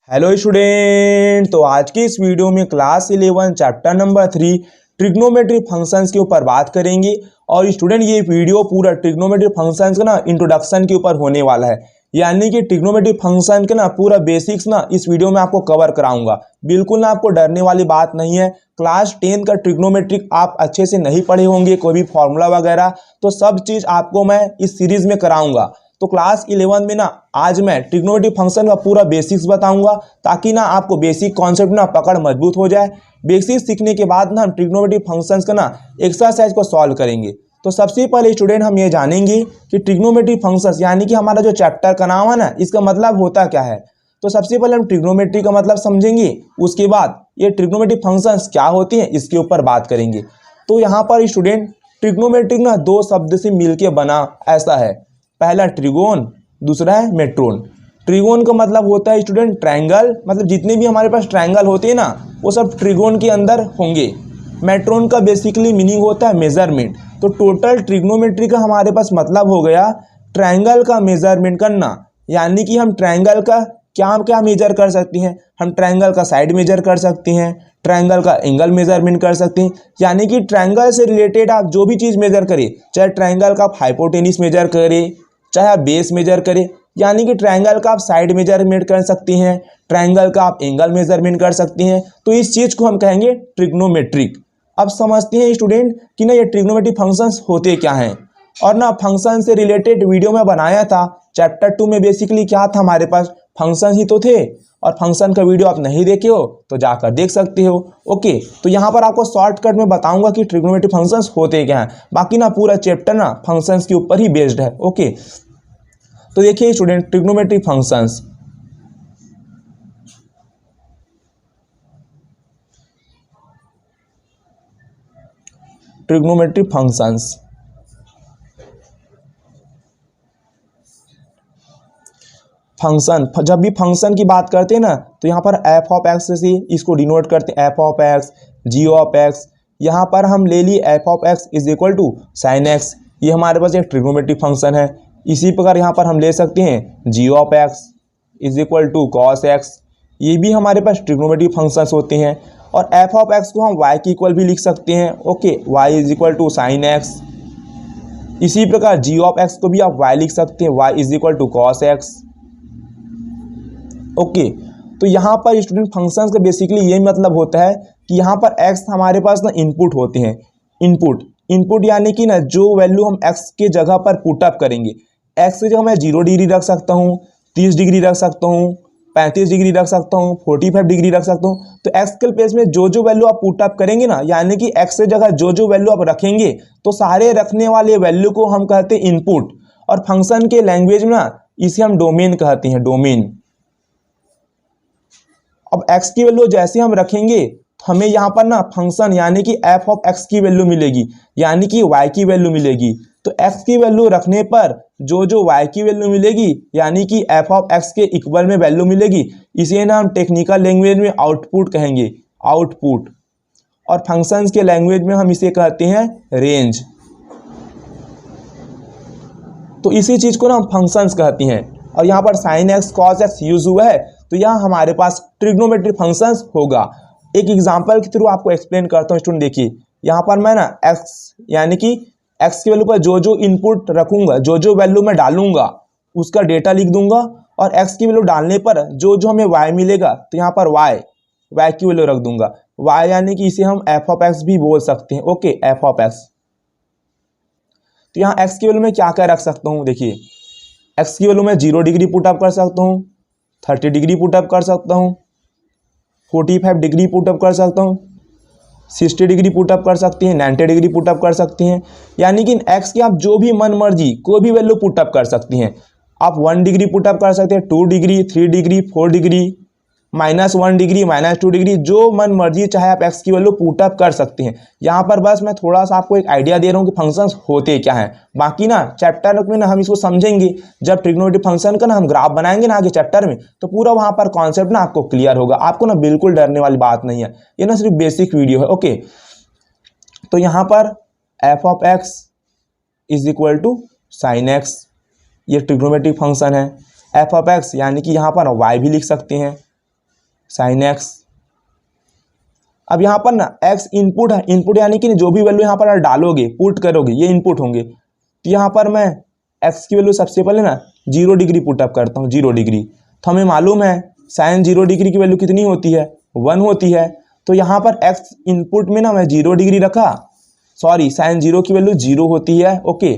Hello student. तो आज की इस वीडियो में class 11 chapter number 3 trigonometry functions के ऊपर बात करेंगे। और स्टूडेंट ये वीडियो पूरा ट्रिग्नोमेट्री फंक्शंस का इंट्रोडक्शन के ऊपर होने वाला है, यानी कि ट्रिग्नोमेट्री फंक्शन के पूरा बेसिक्स इस वीडियो में आपको कवर कराऊंगा। बिल्कुल आपको डरने वाली बात नहीं है। क्लास 10 का ट्रिग्नोमेट्रिक आप अच्छे से नहीं पढ़े होंगे, कोई भी फॉर्मूला वगैरह, तो सब चीज़ आपको मैं इस सीरीज में कराऊंगा। तो क्लास 11 में आज मैं ट्रिग्नोमेट्री फंक्शन का पूरा बेसिक्स बताऊंगा, ताकि आपको बेसिक कॉन्सेप्ट पकड़ मजबूत हो जाए। बेसिक्स सीखने के बाद हम ट्रिग्नोमेट्री फंक्शंस का एक्सरसाइज को सॉल्व करेंगे। तो सबसे पहले स्टूडेंट हम ये जानेंगे कि ट्रिग्नोमेट्री फंक्शंस यानी कि हमारा जो चैप्टर का नाम है इसका मतलब होता क्या है। तो सबसे पहले हम ट्रिग्नोमेट्री का मतलब समझेंगे, उसके बाद ये ट्रिग्नोमेट्री फंक्शंस क्या होती हैं इसके ऊपर बात करेंगे। तो यहाँ पर स्टूडेंट ट्रिग्नोमेट्री दो शब्द से मिलके बना ऐसा है। पहला ट्रिगोन, दूसरा है मेट्रोन। ट्रिगोन का मतलब होता है स्टूडेंट ट्रायंगल, मतलब जितने भी हमारे पास ट्रायंगल होते हैं वो सब ट्रिगोन के अंदर होंगे। मेट्रोन का बेसिकली मीनिंग होता है मेजरमेंट। तो टोटल ट्रिग्नोमेट्री का हमारे पास मतलब हो गया ट्रायंगल का मेजरमेंट करना, यानी कि हम ट्रायंगल का क्या क्या मेजर कर सकते हैं। हम ट्रायंगल का साइड मेजर कर सकते हैं, ट्रायंगल का एंगल मेजरमेंट कर सकते हैं, यानी कि ट्रायंगल से रिलेटेड आप जो भी चीज़ मेजर करें, चाहे ट्रायंगल का आप हाइपोटेनिस मेजर करें, चाहे आप बेस मेजर करें, यानी कि ट्रायंगल का आप साइड मेजरमेंट कर सकते हैं, ट्रायंगल का आप एंगल मेजरमेंट कर सकते हैं। तो इस चीज़ को हम कहेंगे ट्रिग्नोमेट्रिक। अब समझते हैं स्टूडेंट कि ये ट्रिग्नोमेट्री फंक्शंस होते क्या हैं। और फंक्शन से रिलेटेड वीडियो में बनाया था चैप्टर 2 में। बेसिकली क्या था हमारे पास, फंक्शन ही तो थे, और फंक्शन का वीडियो आप नहीं देखे हो तो जाकर देख सकते हो। ओके, तो यहाँ पर आपको शॉर्टकट में बताऊंगा कि ट्रिग्नोमेट्री फंक्शंस होते क्या हैं। बाकी पूरा चैप्टर फंक्शंस के ऊपर ही बेस्ड है। ओके, तो देखिए student trigonometry functions. Trigonometry functions function, जब भी फंक्शन की बात करते हैं तो यहाँ पर एफ ऑफ एक्स से इसको डिनोट करते हैं, F of X, G of X. यहाँ पर हम ले लिए F of x is equal to sine X, ये हमारे पास एक ट्रिग्नोमेट्रिक फंक्शन है। इसी प्रकार यहाँ पर हम ले सकते हैं g of x is equal to cos x, ये भी हमारे पास ट्रिग्नोमेट्रिक फंक्शंस होते हैं। और एफ ऑफ एक्स को हम वाई के इक्वल भी लिख सकते हैं। Okay, Y is equal to sine X. इसी प्रकार जी ऑफ एक्स को भी आप वाई लिख सकते हैं, Y is equal to cos X. Okay, तो यहाँ पर स्टूडेंट फंक्शंस का बेसिकली यही मतलब होता है कि यहाँ पर एक्स हमारे पास इनपुट होते हैं। इनपुट यानी कि जो वैल्यू हम एक्स के जगह पर पुटअप करेंगे। एक्स की जगह मैं 0 डिग्री रख सकता हूँ, 30 डिग्री रख सकता हूँ, 35 डिग्री रख सकता हूँ, 45 डिग्री रख सकता हूँ। तो एक्स के प्लेस में जो वैल्यू आप पुटअप करेंगे यानी कि एक्स की जगह जो वैल्यू आप रखेंगे, तो सारे रखने वाले वैल्यू को हम कहते हैं इनपुट। और फंक्शन के लैंग्वेज में इसे हम डोमेन कहते हैं, डोमेन। अब x की वैल्यू जैसे हम रखेंगे तो हमें यहाँ पर फंक्शन यानी कि f ऑफ x की वैल्यू मिलेगी, यानी कि y की वैल्यू मिलेगी। तो x की वैल्यू रखने पर जो y की वैल्यू मिलेगी, यानी कि f ऑफ x के इक्वल में वैल्यू मिलेगी, इसे हम टेक्निकल लैंग्वेज में आउटपुट कहेंगे, आउटपुट। और फंक्शंस के लैंग्वेज में हम इसे कहते हैं रेंज। तो इसी चीज़ को हम फंक्शंस कहते हैं। और यहाँ पर sine x cos x use हुआ है, तो यहाँ हमारे पास ट्रिग्नोमेट्री फंक्शंस होगा। एक एग्जांपल के थ्रू आपको एक्सप्लेन करता हूँ स्टूडेंट। देखिए यहाँ पर मैं एक्स यानी कि एक्स की वैल्यू पर जो इनपुट रखूँगा, जो वैल्यू मैं डालूंगा उसका डेटा लिख दूंगा। और एक्स की वैल्यू डालने पर जो हमें वाई मिलेगा, तो यहाँ पर वाई की वैल्यू रख दूंगा। वाई यानी कि इसे हम एफ ऑफ एक्स भी बोल सकते हैं। Okay, F of x. तो यहाँ एक्स की वैल्यू में क्या क्या रख सकता हूँ, देखिए एक्स की वैल्यू में 0 डिग्री पुटअप कर सकता हूँ, 30 डिग्री पुटअप कर सकता हूँ, 45 डिग्री पुटअप कर सकता हूँ, 60 डिग्री पुटअप कर सकते हैं, 90 डिग्री पुटअप कर सकते हैं। यानी कि एक्स की आप जो भी मन मर्जी कोई भी वैल्यू पुटअप कर सकती हैं। आप 1 डिग्री पुटअप कर सकते हैं, 2 degree, 3 degree, 4 degree, -1 degree, -2 degree, जो मन मर्जी चाहे आप एक्स की वैल्यू पुटअप कर सकते हैं। यहाँ पर बस मैं थोड़ा सा आपको एक आइडिया दे रहा हूँ कि फंक्शंस होते क्या हैं। बाकी चैप्टर में हम इसको समझेंगे। जब ट्रिग्नोमेट्री फंक्शन का हम ग्राफ बनाएंगे आगे चैप्टर में, तो पूरा वहाँ पर कॉन्सेप्ट आपको क्लियर होगा। आपको बिल्कुल डरने वाली बात नहीं है, ये सिर्फ बेसिक वीडियो है। ओके, तो यहाँ पर F of x is equal to sine X, ये ट्रिग्नोमेट्रिक फंक्शन है। एफ ऑफ एक्स यानी कि यहाँ पर वाई भी लिख सकते हैं, साइन एक्स। अब यहाँ पर ना एक्स इनपुट है, इनपुट यानी कि जो भी वैल्यू यहाँ पर डालोगे पुट करोगे ये इनपुट होंगे। तो यहाँ पर मैं एक्स की वैल्यू सबसे पहले ना 0 डिग्री पुटअप करता हूँ, 0 डिग्री। तो हमें मालूम है साइन 0 डिग्री की वैल्यू कितनी होती है, 1 होती है। तो यहाँ पर एक्स इनपुट में ना मैं 0 डिग्री रखा, सॉरी साइन 0 की वैल्यू 0 होती है, ओके।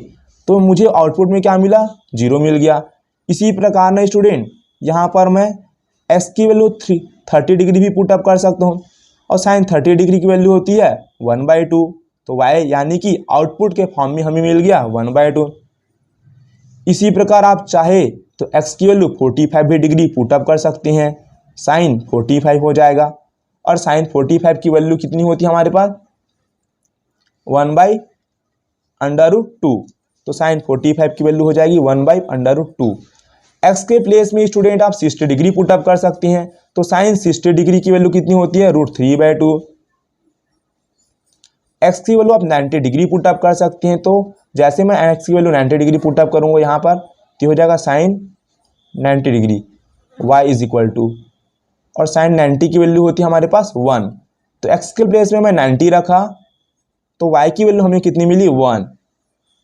तो मुझे आउटपुट में क्या मिला, 0 मिल गया। इसी प्रकार ना स्टूडेंट यहाँ पर मैं एक्स की वैल्यू 30 डिग्री भी पुटअप कर सकता हूँ, और साइन 30 डिग्री की वैल्यू होती है 1/2। तो वाई यानी कि आउटपुट के फॉर्म में हमें मिल गया 1/2। इसी प्रकार आप चाहे तो एक्स की वैल्यू 45 डिग्री पुटअप कर सकते हैं, साइन 45 हो जाएगा। और साइन 45 की वैल्यू कितनी होती है हमारे पास, 1/√2। तो साइन 45 की वैल्यू हो जाएगी 1/√2। एक्स के प्लेस में स्टूडेंट आप 60 डिग्री पुटअप कर सकते हैं। तो साइन 60 डिग्री की वैल्यू कितनी होती है, √3/2। एक्स की वैल्यू आप 90 डिग्री पुटअप कर सकते हैं। तो जैसे मैं एक्स की वैल्यू 90 डिग्री पुटअप करूंगा यहाँ पर, तो हो जाएगा sine 90 degree Y is equal to, और साइन 90 की वैल्यू होती है हमारे पास 1। तो एक्स के प्लेस में मैं 90 रखा, तो वाई की वैल्यू हमें कितनी मिली, 1।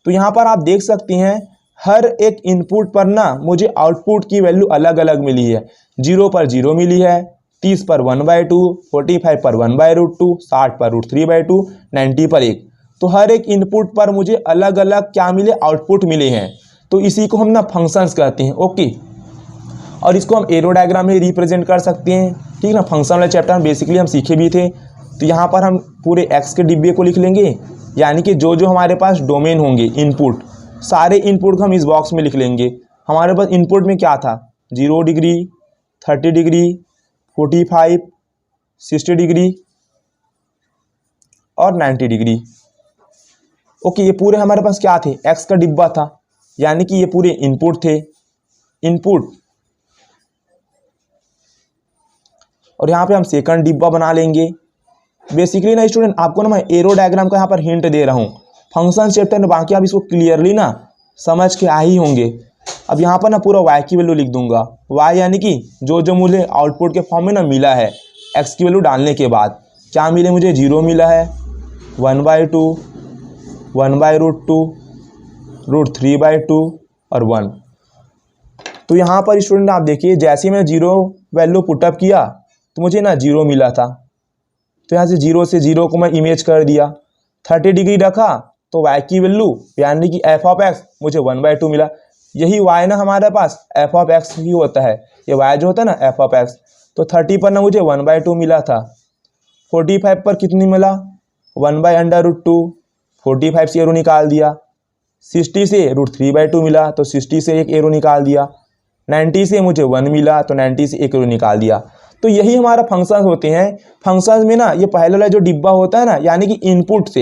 तो यहाँ पर आप देख सकते हैं हर एक इनपुट पर ना मुझे आउटपुट की वैल्यू अलग अलग मिली है। 0 पर 0 मिली है, 30 पर 1/2, 45 पर 1/√2, 60 पर √3/2, 90 पर 1। तो हर एक इनपुट पर मुझे अलग अलग क्या मिले, आउटपुट मिले हैं। तो इसी को हम ना फंक्शंस कहते हैं, ओके। और इसको हम एरो डायग्राम में रिप्रेजेंट कर सकते हैं, ठीक ना। फंक्शन वाले चैप्टर में बेसिकली हम सीखे भी थे। तो यहाँ पर हम पूरे एक्स के डिब्बे को लिख लेंगे, यानी कि जो जो हमारे पास डोमेन होंगे इनपुट, सारे इनपुट को हम इस बॉक्स में लिख लेंगे। हमारे पास इनपुट में क्या था, 0 डिग्री, 30 डिग्री, 45, 60 डिग्री और 90 डिग्री, ओके। ये पूरे हमारे पास क्या थे, एक्स का डिब्बा था, यानी कि ये पूरे इनपुट थे, इनपुट। और यहाँ पे हम सेकंड डिब्बा बना लेंगे। बेसिकली ना स्टूडेंट आपको ना मैं एरो डायग्राम का यहाँ पर हिंट दे रहा हूँ फंक्शन चैप्टर में, बाकी आप इसको क्लियरली ना समझ के आ ही होंगे। अब यहाँ पर ना पूरा वाई की वैल्यू लिख दूंगा, वाई यानी कि जो जो मुझे आउटपुट के फॉर्म में ना मिला है एक्स की वैल्यू डालने के बाद, क्या मिले मुझे, 0 मिला है, 1/2, 1/√2, √3/2 और 1। तो यहाँ पर स्टूडेंट आप देखिए जैसे मैं 0 वैल्यू पुटअप किया तो मुझे ना 0 मिला था। तो यहाँ से 0 से 0 को मैं इमेज कर दिया, 30 डिग्री रखा तो y की वैल्यू यानी कि f ऑफ x मुझे 1/2 मिला। यही y ना हमारे पास f ऑफ x ही होता है, ये y जो होता है ना f ऑफ x। तो 30 पर ना मुझे 1/2 मिला था, 45 पर कितनी मिला, 1/√2, 45 से एरो निकाल दिया, 60 से √3/2 मिला तो 60 से एक एरो निकाल दिया, 90 से मुझे 1 मिला तो 90 से एक एरो निकाल दिया। तो यही हमारा फंक्शन होते हैं। फंक्शन में ना ये पहले वाला जो डिब्बा होता है ना, यानी कि इनपुट से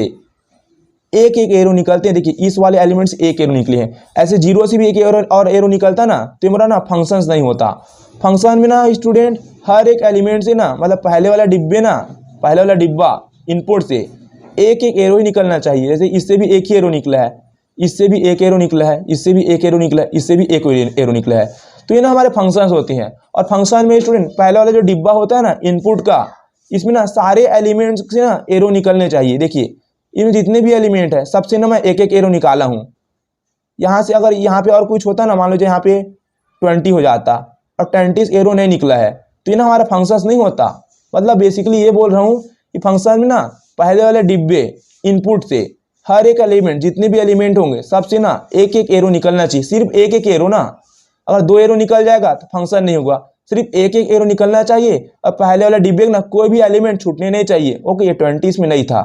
एक एक एरो निकलते हैं। देखिए इस वाले एलिमेंट से एक एरो निकले हैं, ऐसे 0 से भी एक एरो और एरो निकलता ना, तो मेरा ना फंक्शंस नहीं होता। फंक्शन में ना स्टूडेंट हर एक एलिमेंट से ना, मतलब पहले वाला डिब्बा इनपुट से एक एक एरो ही निकलना चाहिए। जैसे इससे भी एक ही एरो निकला है, इससे भी एक एरो निकला है, इससे भी एक एरो निकला है, इससे भी एक एरो निकला है। तो ये ना हमारे फंक्शंस होते हैं। और फंक्शन में स्टूडेंट पहले वाला जो डिब्बा होता है ना इनपुट का, इसमें ना सारे एलिमेंट्स से ना एरो निकलने चाहिए। देखिए इनमें जितने भी एलिमेंट है सबसे ना मैं एक एक एरो निकाला हूँ। यहाँ से अगर यहाँ पे और कुछ होता ना, मान लीजिए यहाँ पे 20 हो जाता और 20 एरो नहीं निकला है, तो ये ना हमारा फंक्शंस नहीं होता। मतलब बेसिकली ये बोल रहा हूँ कि फंक्शन में ना पहले वाले डिब्बे इनपुट से हर एक एलिमेंट, जितने भी एलिमेंट होंगे सबसे ना एक एक एरो निकलना चाहिए, सिर्फ एक एक एरो ना। अगर 2 एरो निकल जाएगा तो फंक्शन नहीं होगा, सिर्फ एक एक एरो निकलना चाहिए। और पहले वाला डिब्बे ना कोई भी एलिमेंट छूटने नहीं चाहिए, ओके। ये 20 में नहीं था,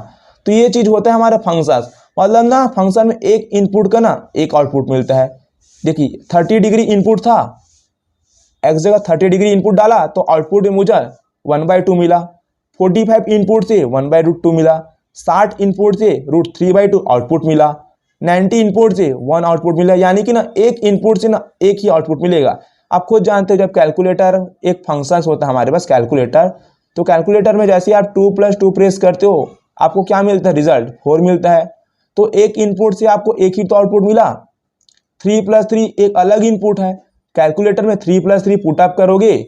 तो ये चीज होता है हमारा फंक्शन। मतलब ना फंक्शन में एक इनपुट का ना एक आउटपुट मिलता है। देखिए 30 डिग्री इनपुट था, एक्स जगह 30 डिग्री इनपुट डाला तो आउटपुट में मुझे 1/2 मिला। 45 इनपुट से 1/√2 मिला, 60 इनपुट से √3/2 आउटपुट मिला, 90 इनपुट से 1 आउटपुट मिला। यानी कि ना एक इनपुट से ना एक ही आउटपुट मिलेगा। आप खुद जानते हो जब कैलकुलेटर एक फंक्शन होता है हमारे पास कैलकुलेटर, तो कैलकुलेटर में जैसे आप 2 + 2 प्रेस करते हो आपको क्या मिलता है, रिजल्ट 4 मिलता है। तो एक इनपुट से आपको एक ही तो आउटपुट मिला। 3 + 3 एक अलग इनपुट है, कैलकुलेटर में 3 + 3 पुटअप करोगे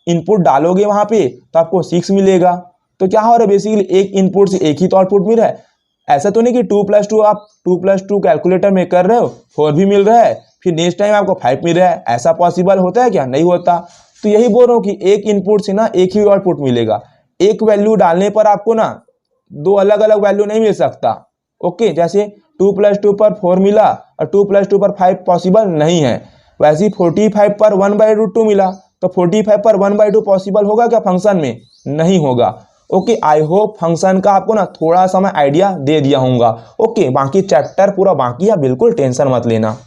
इनपुट डालोगे वहाँ पे तो आपको 6 मिलेगा। तो क्या हो रहा है, बेसिकली एक इनपुट से एक ही तो आउटपुट मिल रहा है। ऐसा तो नहीं कि 2+2 आप 2+2 कैलकुलेटर में कर रहे हो 4 भी मिल रहा है, फिर नेक्स्ट टाइम आपको 5 मिल रहा है। ऐसा पॉसिबल होता है क्या? नहीं होता। तो यही बोल रहा हूँ कि एक इनपुट से ना एक ही आउटपुट मिलेगा। एक वैल्यू डालने पर आपको ना दो अलग अलग वैल्यू नहीं मिल सकता। ओके, जैसे 2+2 पर 4 मिला और 2+2 पर 5 पॉसिबल नहीं है, वैसे ही 45 पर 1/2 मिला, तो 45 पर 1/2 पॉसिबल होगा क्या फंक्शन में? नहीं होगा। ओके, आई होप फंक्शन का आपको ना थोड़ा सा मैं आइडिया दे दिया होऊंगा। ओके, बाकी चैप्टर पूरा बाकी है, बिल्कुल टेंशन मत लेना।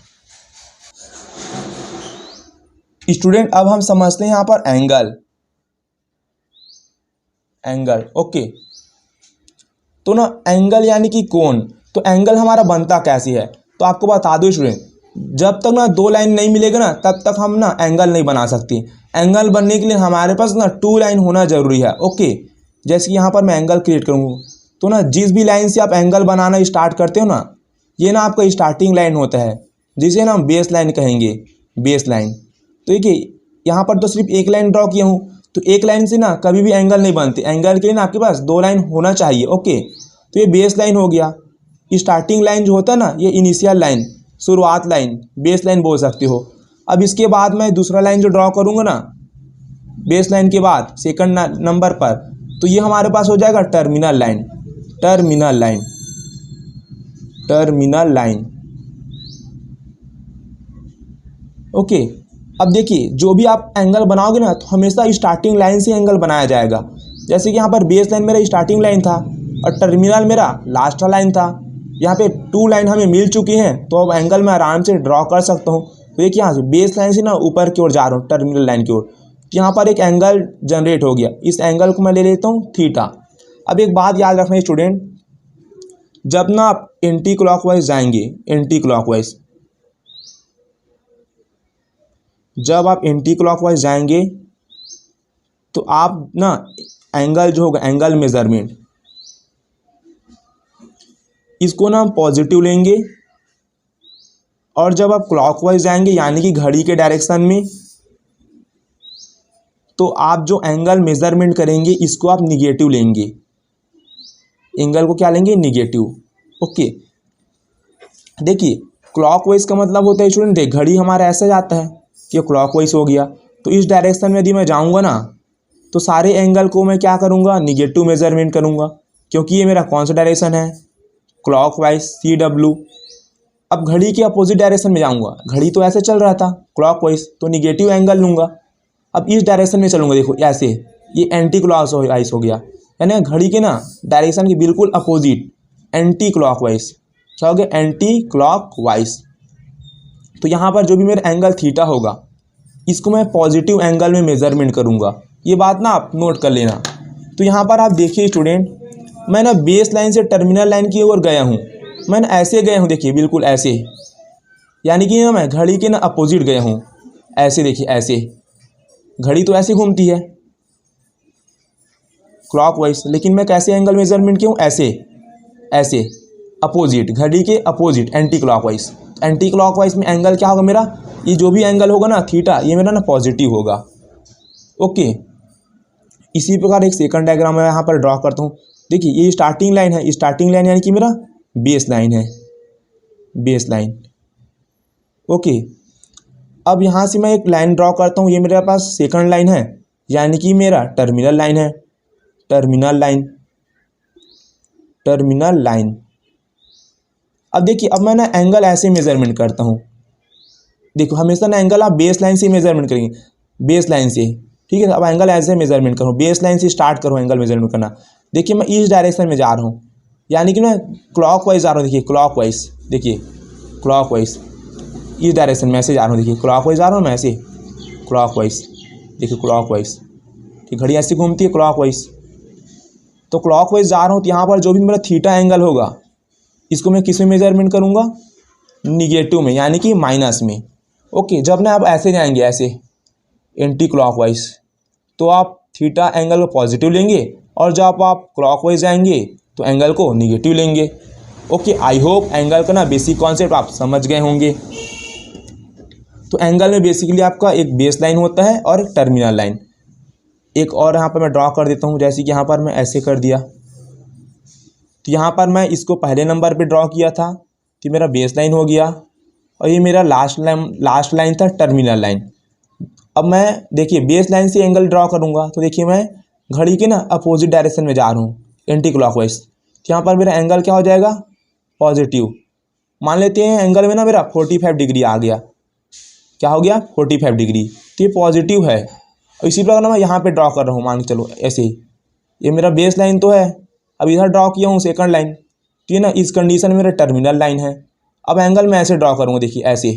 स्टूडेंट, अब हम समझते हैं यहाँ पर एंगल। ओके, तो ना एंगल यानी कि कोण। तो एंगल हमारा बनता कैसे है, तो आपको बता दो स्टूडेंट, जब तक ना दो लाइन नहीं मिलेगा ना तब तक हम ना एंगल नहीं बना सकते। एंगल बनने के लिए हमारे पास ना 2 लाइन होना जरूरी है। ओके, जैसे कि यहाँ पर मैं एंगल क्रिएट करूँगा, तो ना जिस भी लाइन से आप एंगल बनाना स्टार्ट करते हो ना, ये ना आपका स्टार्टिंग लाइन होता है, जिसे ना हम बेस लाइन कहेंगे, बेस लाइन। तो देखिए यहाँ पर तो सिर्फ एक लाइन ड्रॉ किया हूँ, तो एक लाइन से ना कभी भी एंगल नहीं बनते। एंगल के लिए ना आपके पास 2 लाइन होना चाहिए। ओके, तो ये बेस लाइन हो गया। स्टार्टिंग लाइन जो होता है ना, ये इनिशियल लाइन, शुरुआत लाइन, बेस लाइन बोल सकते हो। अब इसके बाद मैं दूसरा लाइन जो ड्रॉ करूँगा ना बेस लाइन के बाद सेकंड नंबर पर, तो ये हमारे पास हो जाएगा टर्मिनल लाइन। ओके, अब देखिए जो भी आप एंगल बनाओगे ना तो हमेशा स्टार्टिंग लाइन से एंगल बनाया जाएगा। जैसे कि यहाँ पर बेस लाइन मेरा स्टार्टिंग लाइन था और टर्मिनल मेरा लास्ट लाइन था। यहाँ पे 2 लाइन हमें मिल चुकी हैं, तो अब एंगल मैं आराम से ड्रॉ कर सकता हूँ। तो देखिए यहाँ से बेस लाइन से ना ऊपर की ओर जा रहा हूँ, टर्मिनल लाइन की ओर, तो यहाँ पर एक एंगल जनरेट हो गया। इस एंगल को मैं ले लेता हूँ थीटा। अब एक बात याद रखना स्टूडेंट, जब ना आप एंटी क्लॉकवाइज जाएंगे, जब आप एंटी क्लॉकवाइज जाएंगे तो आप ना एंगल जो होगा, एंगल मेजरमेंट, इसको ना हम पॉजिटिव लेंगे। और जब आप क्लॉकवाइज जाएंगे यानी कि घड़ी के डायरेक्शन में, तो आप जो एंगल मेजरमेंट करेंगे इसको आप निगेटिव लेंगे। एंगल को क्या लेंगे? निगेटिव। ओके, देखिए क्लॉकवाइज का मतलब होता है स्टूडेंट, देख घड़ी हमारा ऐसे जाता है कि क्लॉकवाइज हो गया, तो इस डायरेक्शन में यदि मैं जाऊंगा ना तो सारे एंगल को मैं क्या करूंगा? निगेटिव मेजरमेंट करूंगा, क्योंकि ये मेरा कौन सा डायरेक्शन है? Clockwise, CW। अब घड़ी के अपोजिट डायरेक्शन में जाऊंगा, घड़ी तो ऐसे चल रहा था क्लॉकवाइज, तो निगेटिव एंगल लूंगा। अब इस डायरेक्शन में चलूंगा, देखो ऐसे, ये एंटी क्लॉकवाइज हो गया, यानी घड़ी के ना डायरेक्शन के बिल्कुल अपोजिट, एंटी क्लॉकवाइज। क्या हो गया? Anti clockwise. तो यहाँ पर जो भी मेरा एंगल थीटा होगा इसको मैं पॉजिटिव एंगल में मेजरमेंट करूँगा। ये बात ना आप नोट कर लेना। तो यहाँ पर आप देखिए स्टूडेंट, मैं ना बेस लाइन से टर्मिनल लाइन की ओर गया हूँ, मैं ना ऐसे गया हूँ, देखिए बिल्कुल ऐसे, यानी कि ना मैं घड़ी के ना अपोजिट गया हूँ, ऐसे देखिए ऐसे। घड़ी तो ऐसे घूमती है क्लॉकवाइज, लेकिन मैं कैसे एंगल मेजरमेंट किया हूँ? ऐसे अपोजिट, घड़ी के opposite, anti clockwise. Anti clockwise में एंगल क्या होगा मेरा? ये जो भी एंगल होगा ना थीटा, ये मेरा ना पॉजिटिव होगा। ओके, इसी प्रकार एक सेकंड डायग्राम मैं यहाँ पर ड्रॉ करता हूँ। देखिए ये स्टार्टिंग लाइन है, स्टार्टिंग लाइन यानी कि मेरा बेस लाइन है, बेस लाइन। ओके, अब यहाँ से मैं एक लाइन ड्रॉ करता हूँ, ये मेरे पास सेकंड लाइन है, यानी कि मेरा टर्मिनल लाइन है, टर्मिनल लाइन। अब देखिए, अब मैं ना एंगल ऐसे मेजरमेंट करता हूँ। देखो हमेशा ना एंगल आप बेस लाइन से मेजरमेंट करेंगे, बेस लाइन से, ठीक है। अब एंगल ऐसे मेजरमेंट करूँ, बेस लाइन से स्टार्ट करूँ एंगल मेजरमेंट करना। देखिए मैं इस डायरेक्शन में जा रहा हूँ, यानी कि मैं क्लॉकवाइज जा रहा हूँ। देखिए क्लॉकवाइज, देखिए क्लॉकवाइज इस डायरेक्शन में ऐसे जा रहा हूँ। देखिए क्लॉकवाइज जा रहा हूँ मैं ऐसे, क्लॉकवाइज, देखिए क्लॉकवाइज, ठीक, घड़ी ऐसी घूमती है क्लॉकवाइज। तो क्लॉकवाइज जा रहा हूँ, तो यहाँ पर जो भी मेरा थीटा एंगल होगा इसको मैं किस में मेजरमेंट करूँगा? निगेटिव में, यानी कि माइनस में। ओके, जब ना आप ऐसे जाएंगे, ऐसे एंटी क्लॉकवाइज, तो आप थीटा एंगल को पॉजिटिव लेंगे, और जब आप क्लॉकवाइज जाएंगे तो एंगल को निगेटिव लेंगे। ओके, आई होप एंगल का ना बेसिक कॉन्सेप्ट आप समझ गए होंगे। तो एंगल में बेसिकली आपका एक बेस लाइन होता है और एक टर्मिनल लाइन। एक और यहाँ पर मैं ड्रॉ कर देता हूँ, जैसे कि यहाँ पर मैं ऐसे कर दिया। तो यहाँ पर मैं इसको पहले नंबर पे ड्रॉ किया था, तो मेरा बेस लाइन हो गया, और ये मेरा लास्ट लाइन था टर्मिनल लाइन। अब मैं देखिए बेस लाइन से एंगल ड्रॉ करूँगा, तो देखिए मैं घड़ी के ना अपोजिट डायरेक्शन में जा रहा हूँ, एंटी क्लॉकवाइज। तो यहाँ पर मेरा एंगल क्या हो जाएगा, पॉजिटिव। मान लेते हैं एंगल में ना मेरा 45 डिग्री आ गया। क्या हो गया, 45 डिग्री। तो ये पॉजिटिव है। और इसी प्रकार ना मैं यहाँ पे ड्रॉ कर रहा हूँ, मान के चलो ऐसे ही। ये मेरा बेस लाइन तो है, अब इधर ड्रॉ किया हूँ सेकंड लाइन। तो ये ना इस कंडीशन में मेरा टर्मिनल लाइन है। अब एंगल मैं ऐसे ड्रॉ करूँगा, देखिए ऐसे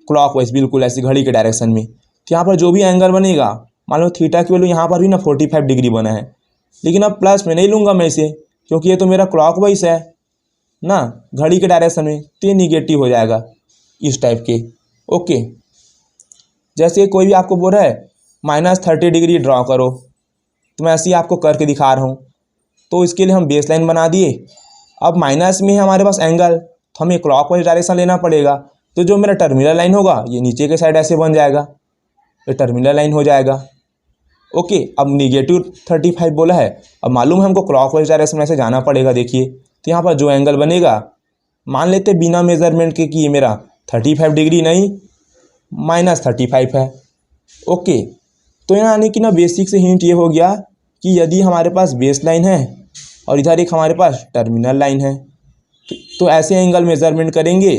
क्लॉकवाइज, बिल्कुल ऐसे घड़ी के डायरेक्शन में। तो यहाँ पर जो भी एंगल बनेगा, मान लो थीटा की वैल्यू यहाँ पर भी ना 45 डिग्री बना है, लेकिन अब प्लस में नहीं लूँगा मैं इसे, क्योंकि ये तो मेरा क्लॉकवाइज है ना, घड़ी के डायरेक्शन में। तो ये निगेटिव हो जाएगा इस टाइप के। ओके, जैसे कोई भी आपको बोल रहा है -30 डिग्री ड्रॉ करो, तो मैं ऐसे ही आपको करके दिखा रहा हूँ। तो इसके लिए हम बेस लाइन बना दिए। अब माइनस में है हमारे पास एंगल, तो हमें क्लॉकवाइज डायरेक्शन लेना पड़ेगा। तो जो मेरा टर्मिनल लाइन होगा, ये नीचे के साइड ऐसे बन जाएगा, ये टर्मिनल लाइन हो जाएगा। ओके, अब -35 बोला है, अब मालूम है हमको क्लॉकवाइज डायरेक्शन में ऐसे जाना पड़ेगा। देखिए, तो यहाँ पर जो एंगल बनेगा, मान लेते बिना मेजरमेंट के कि ये मेरा 35 डिग्री नहीं, -35 है। ओके, तो यानी कि ना बेसिक से हिंट ये हो गया कि यदि हमारे पास बेस लाइन है और इधर एक हमारे पास टर्मिनल लाइन है, तो ऐसे एंगल मेजरमेंट करेंगे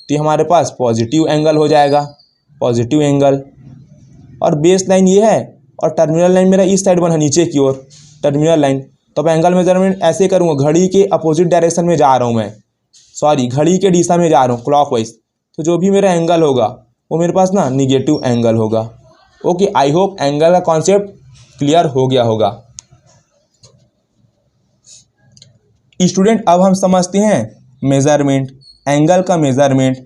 तो हमारे पास पॉजिटिव एंगल हो जाएगा, पॉजिटिव एंगल। और बेस लाइन ये है और टर्मिनल लाइन मेरा इस साइड बना नीचे की ओर, टर्मिनल लाइन। तो अब एंगल मेजरमेंट ऐसे करूँगा, घड़ी के अपोजिट डायरेक्शन में जा रहा हूँ मैं, सॉरी घड़ी के दिशा में जा रहा हूँ क्लॉकवाइज। तो जो भी मेरा एंगल होगा वो मेरे पास ना निगेटिव एंगल होगा। ओके, आई होप एंगल का कॉन्सेप्ट क्लियर हो गया होगा। स्टूडेंट, अब हम समझते हैं मेजरमेंट, एंगल का मेजरमेंट।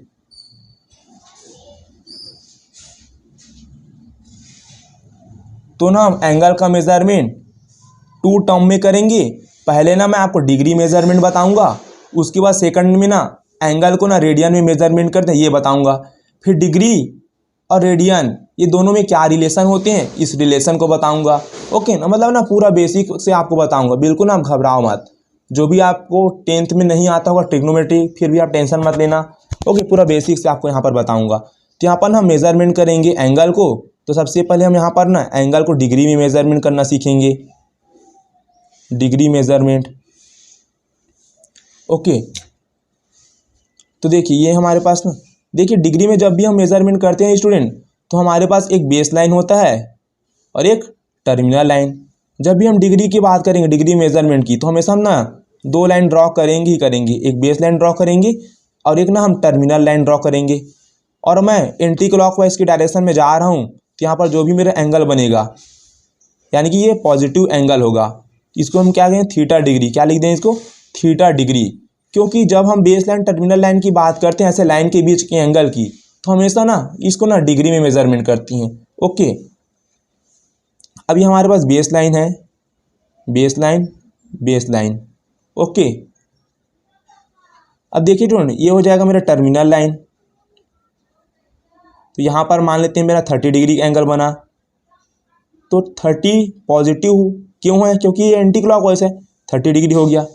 तो ना हम एंगल का मेजरमेंट 2 टर्म में करेंगे। पहले ना मैं आपको डिग्री मेजरमेंट बताऊंगा, उसके बाद सेकंड में ना एंगल को ना रेडियन में मेजरमेंट करते हैं ये बताऊंगा। फिर डिग्री और रेडियन ये दोनों में क्या रिलेशन होते हैं, इस रिलेशन को बताऊंगा। ओके ना, मतलब ना पूरा बेसिक से आपको बताऊंगा, बिल्कुल ना आप घबराओ मत। जो भी आपको 10th में नहीं आता होगा ट्रिग्नोमेट्री, फिर भी आप टेंशन मत लेना। ओके, पूरा बेसिक से आपको यहाँ पर बताऊंगा। तो यहाँ पर ना मेजरमेंट करेंगे एंगल को। तो सबसे पहले हम यहाँ पर ना एंगल को डिग्री में मेजरमेंट करना सीखेंगे, डिग्री मेजरमेंट। ओके, तो देखिए ये हमारे पास ना, देखिए डिग्री में जब भी हम मेजरमेंट करते हैं स्टूडेंट, तो हमारे पास एक बेस लाइन होता है और एक टर्मिनल लाइन। जब भी हम डिग्री की बात करेंगे, डिग्री मेजरमेंट की, तो हमेशा हम ना 2 लाइन ड्रॉ करेंगे ही करेंगे, एक बेस लाइन ड्रॉ करेंगे और एक ना हम टर्मिनल लाइन ड्रॉ करेंगे। और मैं एंटी क्लॉकवाइज की डायरेक्शन में जा रहा हूँ, तो यहाँ पर जो भी मेरा एंगल बनेगा, यानी कि ये पॉजिटिव एंगल होगा। इसको हम क्या कहें, थीटा डिग्री। क्या लिख दें इसको, थीटा डिग्री। क्योंकि जब हम बेस लाइन टर्मिनल लाइन की बात करते हैं ऐसे लाइन के बीच के एंगल की, तो हमेशा ना इसको ना डिग्री में मेजरमेंट करती हैं। ओके, अभी हमारे पास बेस लाइन है, base line, base line. Okay, अब देखिए स्टूडेंट, ये हो जाएगा मेरा टर्मिनल लाइन। तो यहाँ पर मान लेते हैं मेरा 30 डिग्री एंगल बना। तो 30 पॉजिटिव क्यों है, क्योंकि ये एंटी क्लॉकवाइज है, 30 डिग्री हो गया।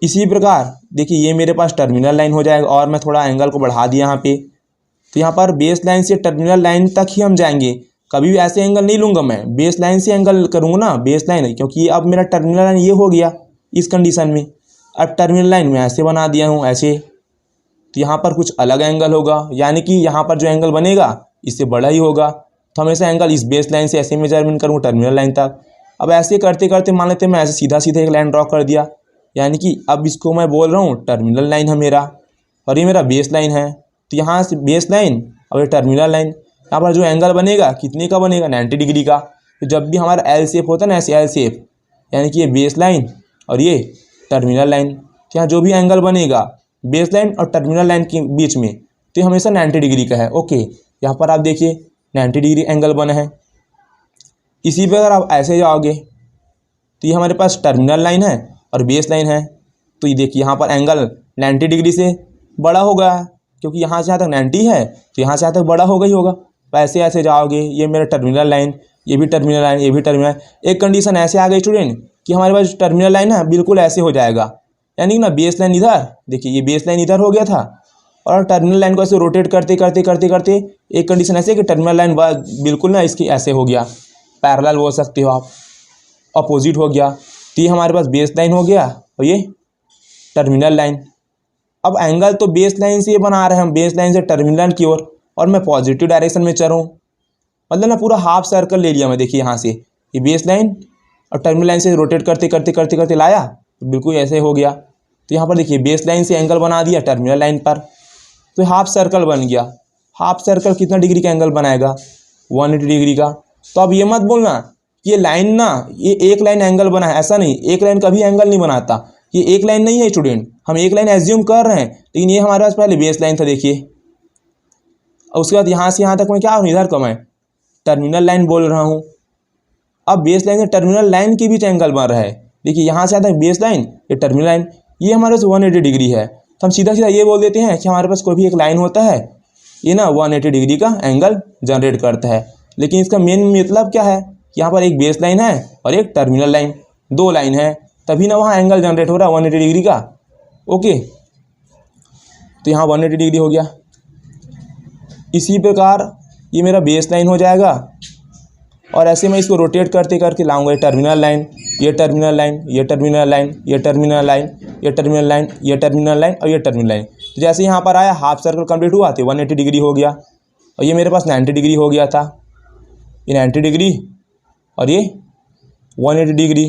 इसी प्रकार देखिए ये मेरे पास टर्मिनल लाइन हो जाएगा, और मैं थोड़ा एंगल को बढ़ा दिया यहाँ पे। तो यहाँ पर बेस लाइन से टर्मिनल लाइन तक ही हम जाएंगे, कभी भी ऐसे एंगल नहीं लूँगा मैं, बेस लाइन से एंगल करूँगा ना, बेस लाइन, क्योंकि अब मेरा टर्मिनल लाइन ये हो गया इस कंडीशन में। अब टर्मिनल लाइन में ऐसे बना दिया हूँ ऐसे, तो यहाँ पर कुछ अलग एंगल होगा, यानी कि यहाँ पर जो एंगल बनेगा इससे बड़ा ही होगा। तो हमेशा एंगल इस बेस लाइन से ऐसे मेजरमेंट करूँगा टर्मिनल लाइन तक। अब ऐसे करते करते मान लेते हैं मैं ऐसे सीधा सीधा एक लाइन ड्रॉ कर दिया, यानी कि अब इसको मैं बोल रहा हूँ टर्मिनल लाइन है मेरा, और ये मेरा बेस लाइन है। तो यहाँ से बेस लाइन और ये टर्मिनल लाइन, यहाँ पर जो एंगल बनेगा कितने का बनेगा, 90 डिग्री का। तो जब भी हमारा एल शेप होता है ना, ऐसे एल शेप, यानी कि ये बेस लाइन और ये टर्मिनल लाइन, तो यहाँ जो भी एंगल बनेगा बेस लाइन और टर्मिनल लाइन के बीच में, तो ये हमेशा 90 डिग्री का है। ओके, यहाँ पर आप देखिए 90 डिग्री एंगल बना है। इसी पर अगर आप ऐसे जाओगे तो ये हमारे पास टर्मिनल लाइन है और बेस लाइन है। तो ये देखिए यहाँ पर एंगल 90 डिग्री से बड़ा होगा, क्योंकि यहाँ से यहाँ तक 90 है, तो यहाँ से यहाँ तक बड़ा होगा ही होगा। तो ऐसे ऐसे जाओगे, ये मेरा टर्मिनल लाइन ये भी टर्मिनल लाइन, ये भी टर्मिनल। एक कंडीशन ऐसे आ गई स्टूडेंट कि हमारे पास टर्मिनल लाइन है बिल्कुल ऐसे हो जाएगा, यानी कि ना बेस लाइन इधर, देखिए ये बेस लाइन इधर हो गया था और टर्मिनल लाइन को ऐसे रोटेट करते करते करते करते एक कंडीशन ऐसे कि टर्मिनल लाइन बिल्कुल ना इसकी ऐसे हो गया, पैरेलल बोल सकते हो आप, अपोजिट हो गया। तो ये हमारे पास बेस लाइन हो गया और ये टर्मिनल लाइन। अब एंगल तो बेस लाइन से बना रहे हैं हम, बेस लाइन से टर्मिनल की ओर, और मैं पॉजिटिव डायरेक्शन में चल रहा हूँ, मतलब ना पूरा हाफ सर्कल ले लिया मैं। देखिए यहाँ से ये बेस लाइन और टर्मिनल लाइन से रोटेट करते करते करते करते लाया तो बिल्कुल ऐसे हो गया। तो यहाँ पर देखिए बेस लाइन से एंगल बना दिया टर्मिनल लाइन पर, तो हाफ सर्कल बन गया। हाफ सर्कल कितना डिग्री का एंगल बनाएगा? 180 डिग्री का। तो अब ये मत बोलना ये लाइन ना ये एक लाइन एंगल बना है, ऐसा नहीं, एक लाइन कभी एंगल नहीं बनाता, ये एक लाइन नहीं है स्टूडेंट, हम एक लाइन एज्यूम कर रहे हैं, लेकिन ये हमारे पास पहले बेस लाइन था देखिए, और उसके बाद यहाँ से यहाँ तक मैं क्या हूँ, इधर का मैं टर्मिनल लाइन बोल रहा हूँ। अब बेस लाइन से टर्मिनल लाइन के बीच एंगल बन रहा है, देखिए यहाँ से आता है बेस लाइन, ये टर्मिनल लाइन, ये हमारे पास 180 डिग्री है। तो हम सीधा सीधा ये बोल देते हैं कि हमारे पास कोई भी एक लाइन होता है ये ना 180 डिग्री का एंगल जनरेट करता है। लेकिन इसका मेन मतलब क्या है, यहाँ पर एक बेस लाइन है और एक टर्मिनल लाइन, दो लाइन है, तभी ना वहाँ एंगल जनरेट हो रहा है 180 डिग्री का। ओके, तो यहाँ 180 डिग्री हो गया। इसी प्रकार ये मेरा बेस लाइन हो जाएगा और ऐसे मैं इसको रोटेट करते करके लाऊंगा, ये टर्मिनल लाइन, ये टर्मिनल लाइन, ये टर्मिनल लाइन, ये टर्मिनल लाइन, ये टर्मिनल लाइन, ये टर्मिनल लाइन और ये टर्मिनल लाइन। तो जैसे यहाँ पर आया हाफ सर्कल कंप्लीट हुआ तो 180 डिग्री हो गया, और ये मेरे पास 90 डिग्री हो गया था, ये 90 डिग्री और ये 180 डिग्री।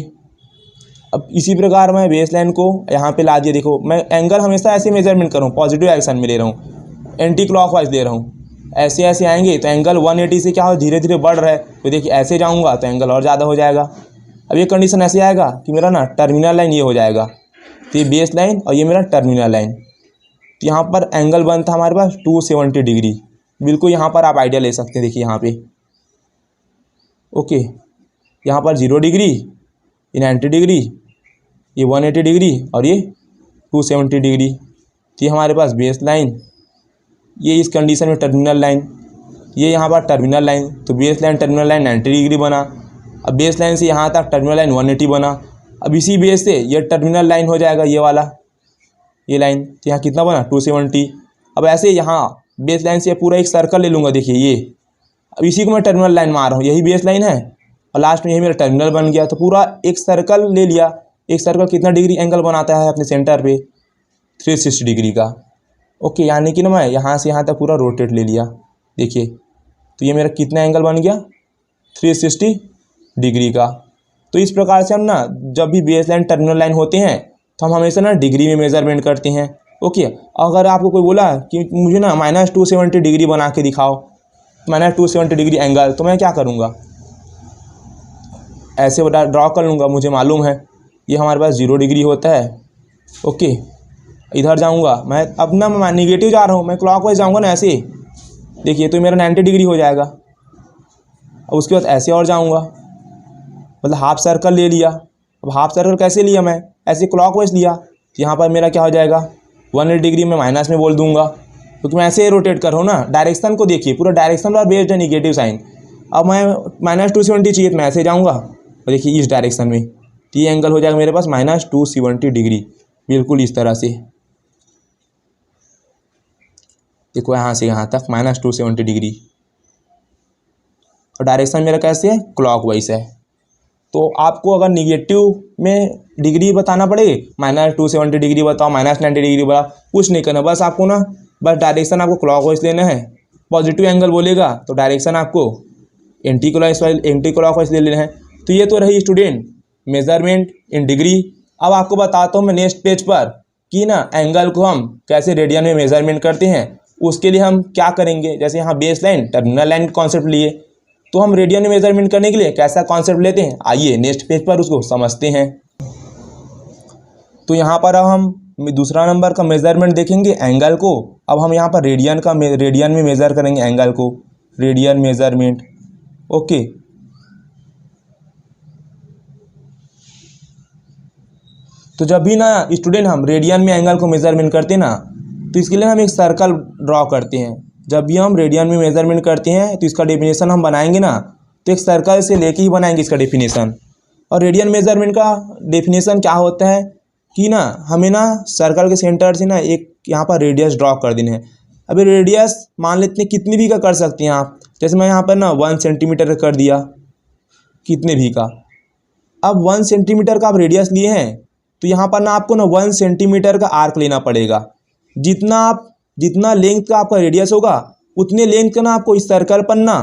अब इसी प्रकार मैं बेस लाइन को यहाँ पे ला दिया। देखो मैं एंगल हमेशा ऐसे मेजरमेंट कर रहा हूँ, पॉजिटिव डायरेक्शन में ले रहा हूँ, एंटी क्लॉकवाइज ले रहा हूँ। ऐसे ऐसे आएंगे तो एंगल 180 से क्या हो धीरे धीरे बढ़ रहा है, तो देखिए ऐसे जाऊँगा तो एंगल और ज़्यादा हो जाएगा। अब ये कंडीशन ऐसे आएगा कि मेरा ना टर्मिनल लाइन ये हो जाएगा, तो ये बेस लाइन और ये मेरा टर्मिनल लाइन। तो यहाँ पर एंगल बनता हमारे पास 270 डिग्री, बिल्कुल यहाँ पर आप आइडिया ले सकते हैं। देखिए यहाँ पे ओके, यहाँ पर 0 डिग्री, ये 90 डिग्री, ये 180 डिग्री और ये 270 डिग्री। तो ये हमारे पास बेस लाइन, ये इस कंडीशन में टर्मिनल लाइन, ये यहाँ पर टर्मिनल लाइन। तो base line terminal line 90 degree बना। अब बेस लाइन से यहाँ तक टर्मिनल लाइन 180 बना। अब इसी बेस से ये टर्मिनल लाइन हो जाएगा, ये वाला, ये लाइन। तो यहाँ कितना बना 270। अब ऐसे यहाँ बेस लाइन से पूरा एक सर्कल ले लूँगा, देखिए ये, अब इसी को मैं टर्मिनल लाइन मार रहा हूँ, यही बेस लाइन है और लास्ट में यही मेरा टर्मिनल बन गया। तो पूरा एक सर्कल ले लिया। एक सर्कल कितना डिग्री एंगल बनाता है अपने सेंटर पे? 360 डिग्री का। ओके, यानी कि ना मैं यहाँ से यहाँ तक पूरा रोटेट ले लिया, देखिए। तो ये मेरा कितना एंगल बन गया? 360 डिग्री का। तो इस प्रकार से हम ना जब भी बेस लाइन टर्मिनल लाइन होते हैं तो हम हमेशा ना डिग्री में मेजरमेंट करते हैं। ओके, अगर आपको कोई बोला कि मुझे ना -270 डिग्री बना के दिखाओ, -270 डिग्री एंगल, तो मैं क्या करूँगा? ऐसे ड्रॉ कर लूँगा, मुझे मालूम है ये हमारे पास 0 डिग्री होता है। ओके, इधर जाऊँगा मैं, अब ना मैं निगेटिव जा रहा हूँ, मैं क्लॉकवाइज जाऊँगा ना ऐसे, देखिए तो मेरा 90 डिग्री हो जाएगा। अब उसके बाद ऐसे और जाऊँगा, मतलब हाफ सर्कल ले लिया। अब हाफ सर्कल कैसे लिया मैं? ऐसे क्लॉकवाइज लिया। तो यहाँ पर मेरा क्या हो जाएगा? 180 डिग्री में माइनस में बोल दूंगा, क्योंकि मैं ऐसे रोटेट कर रहा हूँ ना। डायरेक्शन को देखिए, पूरा डायरेक्शन और बेस्ड है निगेटिव साइन। अब मैं -270 चाहिए तो मैं ऐसे जाऊँगा और देखिए इस डायरेक्शन में, तो ये एंगल हो जाएगा मेरे पास -270 डिग्री, बिल्कुल इस तरह से। देखो यहाँ से यहाँ तक -270 डिग्री, और डायरेक्शन मेरा कैसे है? क्लॉकवाइज है। तो आपको अगर निगेटिव में डिग्री बताना पड़े, -270 डिग्री बताओ, -90 डिग्री बताओ, कुछ नहीं करना, बस आपको ना बस डायरेक्शन आपको क्लॉकवाइज लेना है। पॉजिटिव एंगल बोलेगा तो डायरेक्शन आपको एंटी क्लॉकवाइज ले लेना है। तो ये तो रही स्टूडेंट मेजरमेंट इन डिग्री। अब आपको बताता हूँ मैं नेक्स्ट पेज पर कि ना एंगल को हम कैसे रेडियन में मेजरमेंट करते हैं। उसके लिए हम क्या करेंगे, जैसे यहाँ base line terminal line concept लिए, तो हम रेडियन में मेजरमेंट करने के लिए कैसा कॉन्सेप्ट लेते हैं, आइए नेक्स्ट पेज पर उसको समझते हैं। तो यहाँ पर अब हम दूसरा नंबर का मेजरमेंट देखेंगे एंगल को। अब हम यहाँ पर रेडियन में मेजर करेंगे एंगल को, रेडियन मेजरमेंट। ओके, तो जब भी ना स्टूडेंट हम रेडियन में एंगल को मेजरमेंट करते हैं ना, तो इसके लिए हम एक सर्कल ड्रॉ करते हैं। जब भी हम रेडियन में मेजरमेंट करते हैं तो इसका डेफिनेशन हम बनाएंगे ना, तो एक सर्कल से लेके ही बनाएंगे इसका डेफिनेशन। और रेडियन मेजरमेंट का डेफिनेशन क्या होता है कि ना हमें ना सर्कल के सेंटर से ना एक यहाँ पर रेडियस ड्रॉ कर देना है। अभी रेडियस मान लेते हैं कितनी भी का कर सकते हैं आप, जैसे मैं यहाँ पर ना 1 सेंटीमीटर का कर दिया, कितने भी का। अब 1 सेंटीमीटर का आप रेडियस लिए हैं तो यहाँ पर ना आपको ना 1 सेंटीमीटर का आर्क लेना पड़ेगा। जितना लेंथ का आपका रेडियस होगा उतने लेंथ का ना आपको इस सर्कल पर ना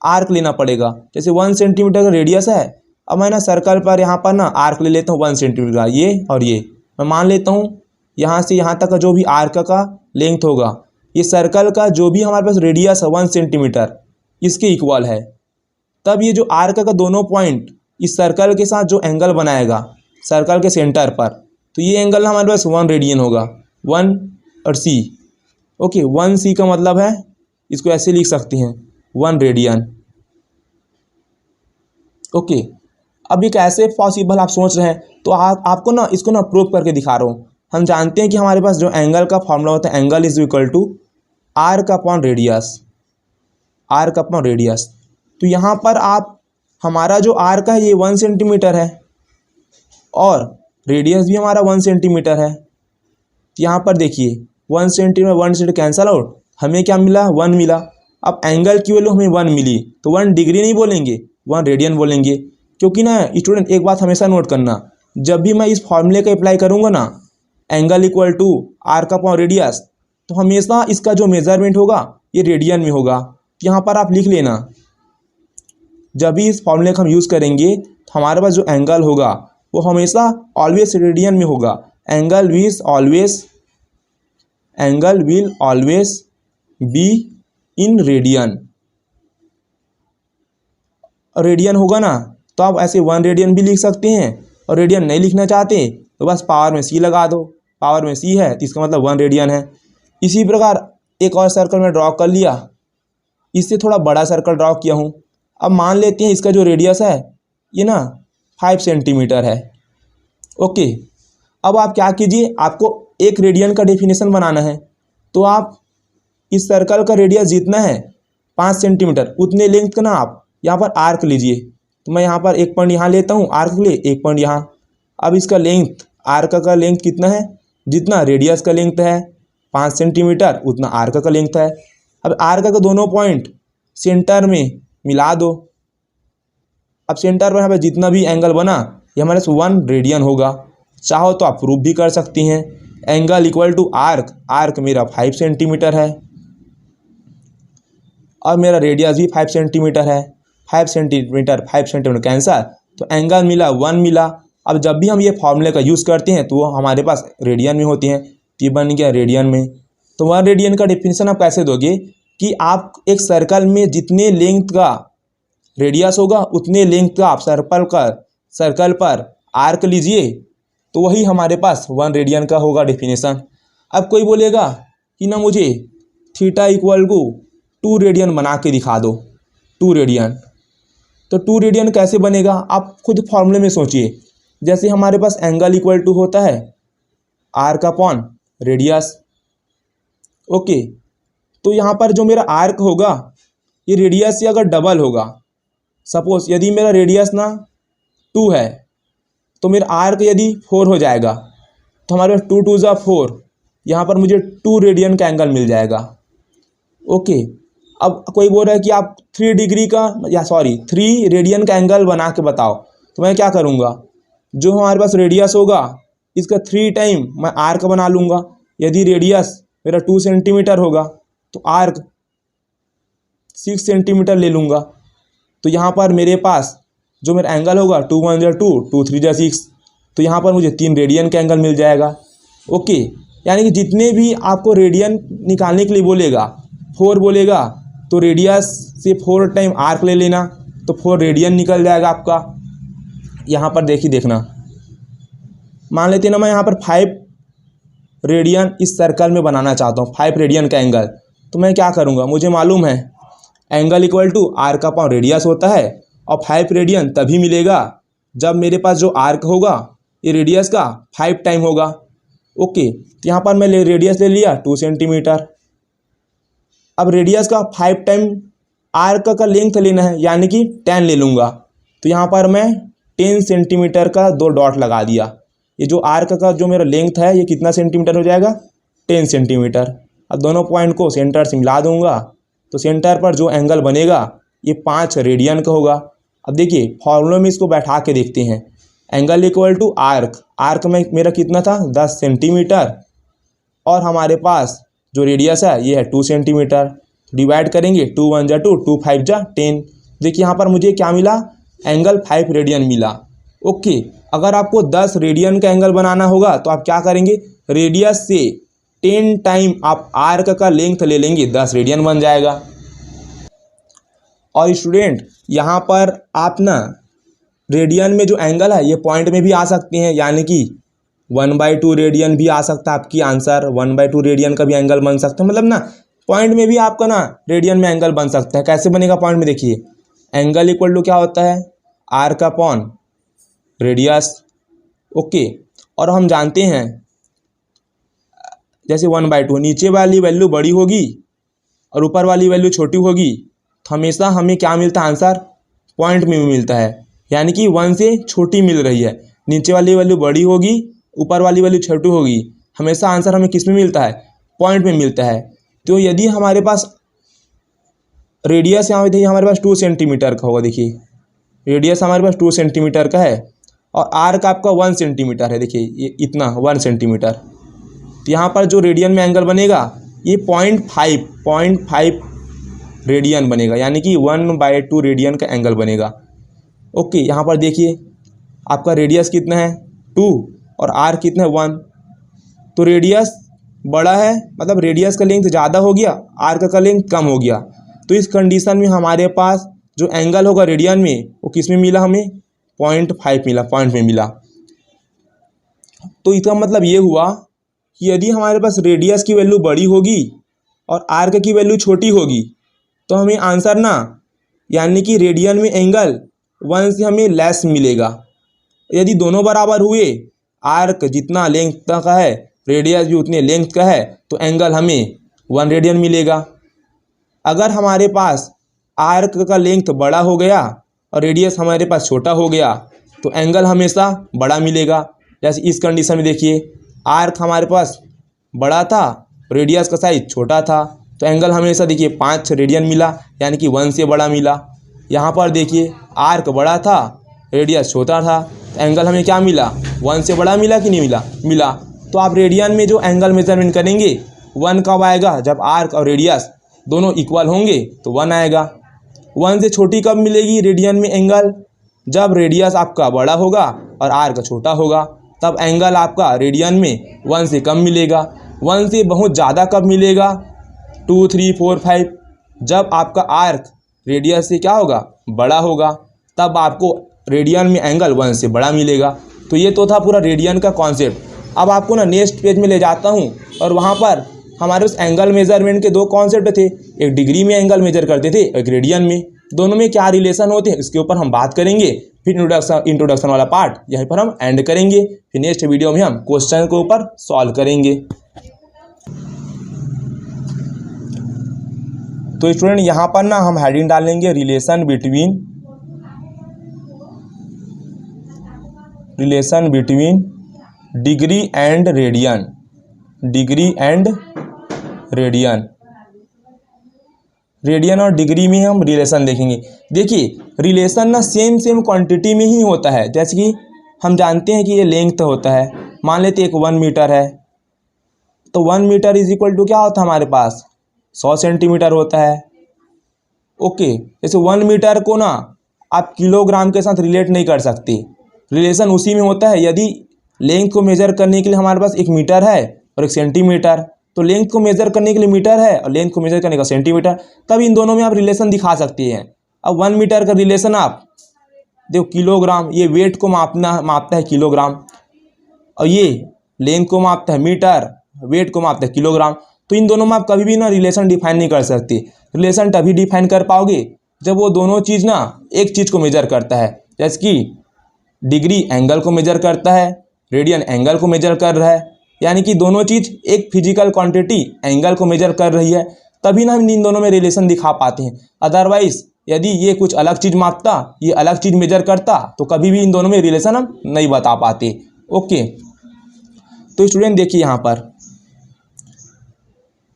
आर्क लेना पड़ेगा। जैसे 1 सेंटीमीटर का रेडियस है, अब मैं ना सर्कल पर यहाँ पर ना आर्क ले लेता हूँ 1 सेंटीमीटर का, ये और ये मैं मान लेता हूँ। यहाँ से यहाँ तक का जो भी आर्क का लेंथ होगा, ये सर्कल का जो भी हमारे पास रेडियस है 1 सेंटीमीटर, इसके इक्वल है। तब ये जो आर्क का दोनों पॉइंट इस सर्कल के साथ जो एंगल बनाएगा सर्कल के सेंटर पर, तो ये एंगल हमारे पास 1 रेडियन होगा। 1 और सी, ओके 1 सी का मतलब है, इसको ऐसे लिख सकते हैं 1 रेडियन। ओके, अब ये कैसे पॉसिबल आप सोच रहे हैं, तो आपको ना इसको ना प्रूव करके दिखा रहा हूँ। हम जानते हैं कि हमारे पास जो एंगल का फॉर्मूला होता है, angle is equal to arc upon radius, arc upon radius. तो यहाँ पर आप हमारा जो आर्क है ये 1 सेंटीमीटर है और रेडियस भी हमारा 1 सेंटीमीटर है। तो यहाँ पर देखिए 1 सेंटीमीटर 1 सेंटीमीटर कैंसल आउट, हमें क्या मिला 1 मिला। अब एंगल की वैल्यू हमें 1 मिली तो 1 डिग्री नहीं बोलेंगे, 1 रेडियन बोलेंगे। क्योंकि ना स्टूडेंट एक बात हमेशा नोट करना, जब भी मैं इस फॉर्मूले का अप्लाई करूँगा ना, angle equal to arc upon radius, तो हमेशा इसका जो मेजरमेंट होगा ये रेडियन में होगा। तो यहाँ पर आप लिख लेना, जब भी इस फॉर्मूले का हम यूज़ करेंगे तो हमारे पास जो एंगल होगा वो हमेशा ऑलवेज रेडियन में होगा। Angle will always be in radian. Radian होगा ना तो आप ऐसे 1 रेडियन भी लिख सकते हैं, और रेडियन नहीं लिखना चाहते तो बस पावर में सी लगा दो, पावर में सी है तो इसका मतलब 1 रेडियन है। इसी प्रकार एक और सर्कल में ड्रॉ कर लिया, इससे थोड़ा बड़ा सर्कल ड्रॉ किया हूँ। अब मान लेते हैं इसका जो रेडियस है ये ना 5 सेंटीमीटर है। ओके, अब आप क्या कीजिए, आपको 1 रेडियन का डेफिनेशन बनाना है, तो आप इस सर्कल का रेडियस जितना है 5 सेंटीमीटर, उतने लेंथ का ना आप यहाँ पर आर्क लीजिए। तो मैं यहाँ पर 1 पॉइंट यहाँ लेता हूँ आर्क के लिए, 1 पॉइंट यहाँ। अब इसका लेंथ, आर्क का लेंथ कितना है, जितना रेडियस का लेंथ है 5 सेंटीमीटर उतना आर्क का लेंथ है। अब आर्क का दोनों पॉइंट सेंटर में मिला दो। अब सेंटर पर यहाँ पर जितना भी एंगल बना ये हमारे 1 रेडियन होगा। चाहो तो आप प्रूफ भी कर सकती हैं, angle equal to arc, arc मेरा 5 सेंटीमीटर है और मेरा रेडियस भी 5 सेंटीमीटर है। 5 सेंटीमीटर कैंसर, तो एंगल मिला 1 मिला। अब जब भी हम ये फॉर्मूले का यूज़ करते हैं तो वो हमारे पास रेडियन में होती हैं, तो ये बन गया रेडियन में। तो 1 रेडियन का डेफिनेशन आप कैसे दोगे कि आप एक सर्कल में जितने लेंथ का रेडियस होगा उतने लेंथ का आप सर्कल पर आर्क लीजिए, तो वही हमारे पास 1 रेडियन का होगा डेफिनेशन। अब कोई बोलेगा कि ना मुझे थीटा इक्वल टू 2 रेडियन बना के दिखा दो, 2 रेडियन। तो 2 रेडियन कैसे बनेगा, आप खुद फॉर्मूले में सोचिए। जैसे हमारे पास एंगल इक्वल टू होता है आर्क अपॉन रेडियस। ओके, तो यहाँ पर जो मेरा आर्क होगा ये रेडियस से अगर डबल होगा, सपोज यदि मेरा रेडियस ना 2 है तो मेरा आर्क यदि 4 हो जाएगा, तो हमारे पास 2 2 ज़ा 4, यहाँ पर मुझे 2 रेडियन का एंगल मिल जाएगा। ओके, अब कोई बोल रहा है कि आप 3 रेडियन का एंगल बना के बताओ, तो मैं क्या करूँगा, जो हमारे पास रेडियस होगा इसका 3 टाइम मैं आर्क बना लूँगा। यदि रेडियस मेरा 2 सेंटीमीटर होगा तो आर्क 6 सेंटीमीटर ले लूँगा। तो यहाँ पर मेरे पास जो मेरा एंगल होगा 2 1 ज़ा 2, 2 3 ज़ा 6, तो यहाँ पर मुझे 3 रेडियन का एंगल मिल जाएगा। ओके, यानी कि जितने भी आपको रेडियन निकालने के लिए बोलेगा, 4 बोलेगा तो रेडियस से 4 टाइम आर्क ले लेना, तो 4 रेडियन निकल जाएगा आपका। यहाँ पर देखना, मान लेते हैं ना मैं यहाँ पर 5 रेडियन इस सर्कल में बनाना चाहता हूँ, 5 रेडियन का एंगल। तो मैं क्या करूँगा, मुझे मालूम है angle equal to arc upon radius होता है, और 5 रेडियन तभी मिलेगा जब मेरे पास जो आर्क होगा ये रेडियस का 5 टाइम होगा। ओके, तो यहाँ पर मैं रेडियस ले लिया 2 सेंटीमीटर। अब रेडियस का 5 टाइम आर्क का लेंथ लेना है, यानी कि 10 ले लूँगा। तो यहाँ पर मैं 10 सेंटीमीटर का 2 डॉट लगा दिया। ये जो आर्क का जो मेरा लेंथ है ये कितना सेंटीमीटर हो जाएगा, 10 सेंटीमीटर। अब दोनों पॉइंट को सेंटर से मिला दूंगा, तो सेंटर पर जो एंगल बनेगा ये 5 रेडियन का होगा। अब देखिए फॉर्मूले में इसको बैठा के देखते हैं। Angle equal to arc, arc में मेरा कितना था 10 सेंटीमीटर, और हमारे पास जो रेडियस है ये है 2 सेंटीमीटर। डिवाइड करेंगे, 2 1 जा 2, 2 5 जा 10। देखिए यहाँ पर मुझे क्या मिला, एंगल 5 रेडियन मिला। ओके, अगर आपको 10 रेडियन का एंगल बनाना होगा तो आप क्या करेंगे, रेडियस से 10 टाइम आप आर्क का लेंथ ले लेंगे, 10 रेडियन बन जाएगा। और स्टूडेंट यहाँ पर आप ना रेडियन में जो एंगल है ये पॉइंट में भी आ सकते हैं, यानी कि 1/2 रेडियन भी आ सकता है आपकी आंसर। 1/2 रेडियन का भी एंगल बन सकता है, मतलब ना पॉइंट में भी आपका ना रेडियन में एंगल बन सकता है। कैसे बनेगा पॉइंट में, देखिए एंगल इक्वल टू क्या होता है, आर्क अपॉन रेडियस। ओके, और हम जानते हैं जैसे 1/2 नीचे वाली वैल्यू बड़ी होगी और ऊपर वाली वैल्यू छोटी होगी, तो हमेशा हमें क्या मिलता है आंसर, पॉइंट में भी मिलता है, यानी कि 1 से छोटी मिल रही है। नीचे वाली वैल्यू बड़ी होगी, ऊपर वाली वैल्यू छोटी होगी, हमेशा आंसर हमें किस में मिलता है, पॉइंट में मिलता है। तो यदि हमारे पास रेडियस यहाँ देखिए हमारे पास 2 सेंटीमीटर का होगा, देखिए रेडियस हमारे पास 2 सेंटीमीटर का है और आर्क आपका 1 सेंटीमीटर है, देखिए ये इतना 1 सेंटीमीटर। तो यहाँ पर जो रेडियन में एंगल बनेगा ये 0.5 रेडियन बनेगा, यानी कि 1/2 रेडियन का एंगल बनेगा। ओके, यहाँ पर देखिए आपका रेडियस कितना है 2 और आर्क कितना है 1। तो रेडियस बड़ा है, मतलब रेडियस का लेंथ ज़्यादा हो गया, आर्क का लेंथ कम हो गया। तो इस कंडीशन में हमारे पास जो एंगल होगा रेडियन में वो किस में मिला, हमें 0.5 मिला, पॉइंट में मिला। तो इसका मतलब ये हुआ कि यदि हमारे पास रेडियस की वैल्यू बड़ी होगी और आर्क की वैल्यू छोटी होगी तो हमें आंसर ना, यानी कि रेडियन में एंगल 1 से हमें लेस मिलेगा। यदि दोनों बराबर हुए, आर्क जितना लेंथ का है रेडियस भी उतने लेंथ का है, तो एंगल हमें 1 रेडियन मिलेगा। अगर हमारे पास आर्क का लेंथ बड़ा हो गया और रेडियस हमारे पास छोटा हो गया तो एंगल हमेशा बड़ा मिलेगा। जैसे इस कंडीशन में देखिए आर्क हमारे पास बड़ा था, रेडियस का साइज छोटा था, तो एंगल हमेशा देखिए 5 रेडियन मिला, यानी कि 1 से बड़ा मिला। यहाँ पर देखिए आर्क बड़ा था, रेडियस छोटा था, तो एंगल हमें क्या मिला, 1 से बड़ा मिला कि नहीं मिला, मिला। तो आप रेडियन में जो एंगल मेजरमेंट करेंगे 1 कब आएगा, जब आर्क और रेडियस दोनों इक्वल होंगे तो 1 आएगा। 1 से छोटी कब मिलेगी रेडियन में एंगल, जब रेडियस आपका बड़ा होगा और आर्क छोटा होगा, तब एंगल आपका रेडियन में 1 से कम मिलेगा। 1 से बहुत ज़्यादा कब मिलेगा, 2 3 4 5, जब आपका आर्क रेडियस से क्या होगा, बड़ा होगा, तब आपको रेडियन में एंगल 1 से बड़ा मिलेगा। तो ये तो था पूरा रेडियन का कॉन्सेप्ट। अब आपको ना नेक्स्ट पेज में ले जाता हूँ और वहाँ पर हमारे उस एंगल मेजरमेंट के 2 कॉन्सेप्ट थे, एक डिग्री में एंगल मेजर करते थे, एक रेडियन में। दोनों में क्या रिलेशन होते हैं इसके ऊपर हम बात करेंगे। फिर इंट्रोडक्शन वाला पार्ट यहीं पर हम एंड करेंगे। फिर नेक्स्ट वीडियो में हम क्वेश्चन के ऊपर सॉल्व करेंगे। तो स्टूडेंट यहाँ पर ना हम हेडिंग डालेंगे relation between degree and radian, degree and radian और डिग्री में हम रिलेशन देखेंगे। देखिए रिलेशन ना सेम क्वांटिटी में ही होता है। जैसे कि हम जानते हैं कि ये लेंथ होता है, मान लेते एक 1 मीटर है, तो 1 मीटर इज इक्वल टू क्या होता है हमारे पास, 100 सेंटीमीटर होता है। ओके, जैसे 1 मीटर को ना आप किलोग्राम के साथ रिलेट नहीं कर सकते, रिलेशन उसी में होता है। यदि लेंथ को मेजर करने के लिए हमारे पास 1 मीटर है और 1 सेंटीमीटर, तो लेंथ को मेजर करने के लिए मीटर है और लेंथ को मेजर करने का सेंटीमीटर, तब इन दोनों में आप रिलेशन दिखा सकते हैं। अब 1 मीटर का रिलेशन आप देखो किलोग्राम, ये वेट को मापता है किलोग्राम, और ये लेंथ को मापता है मीटर, वेट को मापता है किलोग्राम। तो इन दोनों में आप कभी भी ना रिलेशन डिफाइन नहीं कर सकते। रिलेशन तभी डिफाइन कर पाओगे जब वो दोनों चीज़ ना एक चीज़ को मेजर करता है। जैसे कि डिग्री एंगल को मेजर करता है, रेडियन एंगल को मेजर कर रहा है, यानी कि दोनों चीज़ एक फिजिकल क्वांटिटी एंगल को मेजर कर रही है, तभी ना हम इन दोनों में रिलेशन दिखा पाते हैं। अदरवाइज यदि ये कुछ अलग चीज़ मापता, ये अलग चीज़ मेजर करता, तो कभी भी इन दोनों में रिलेशन हम नहीं बता पाते। ओके, तो स्टूडेंट देखिए यहाँ पर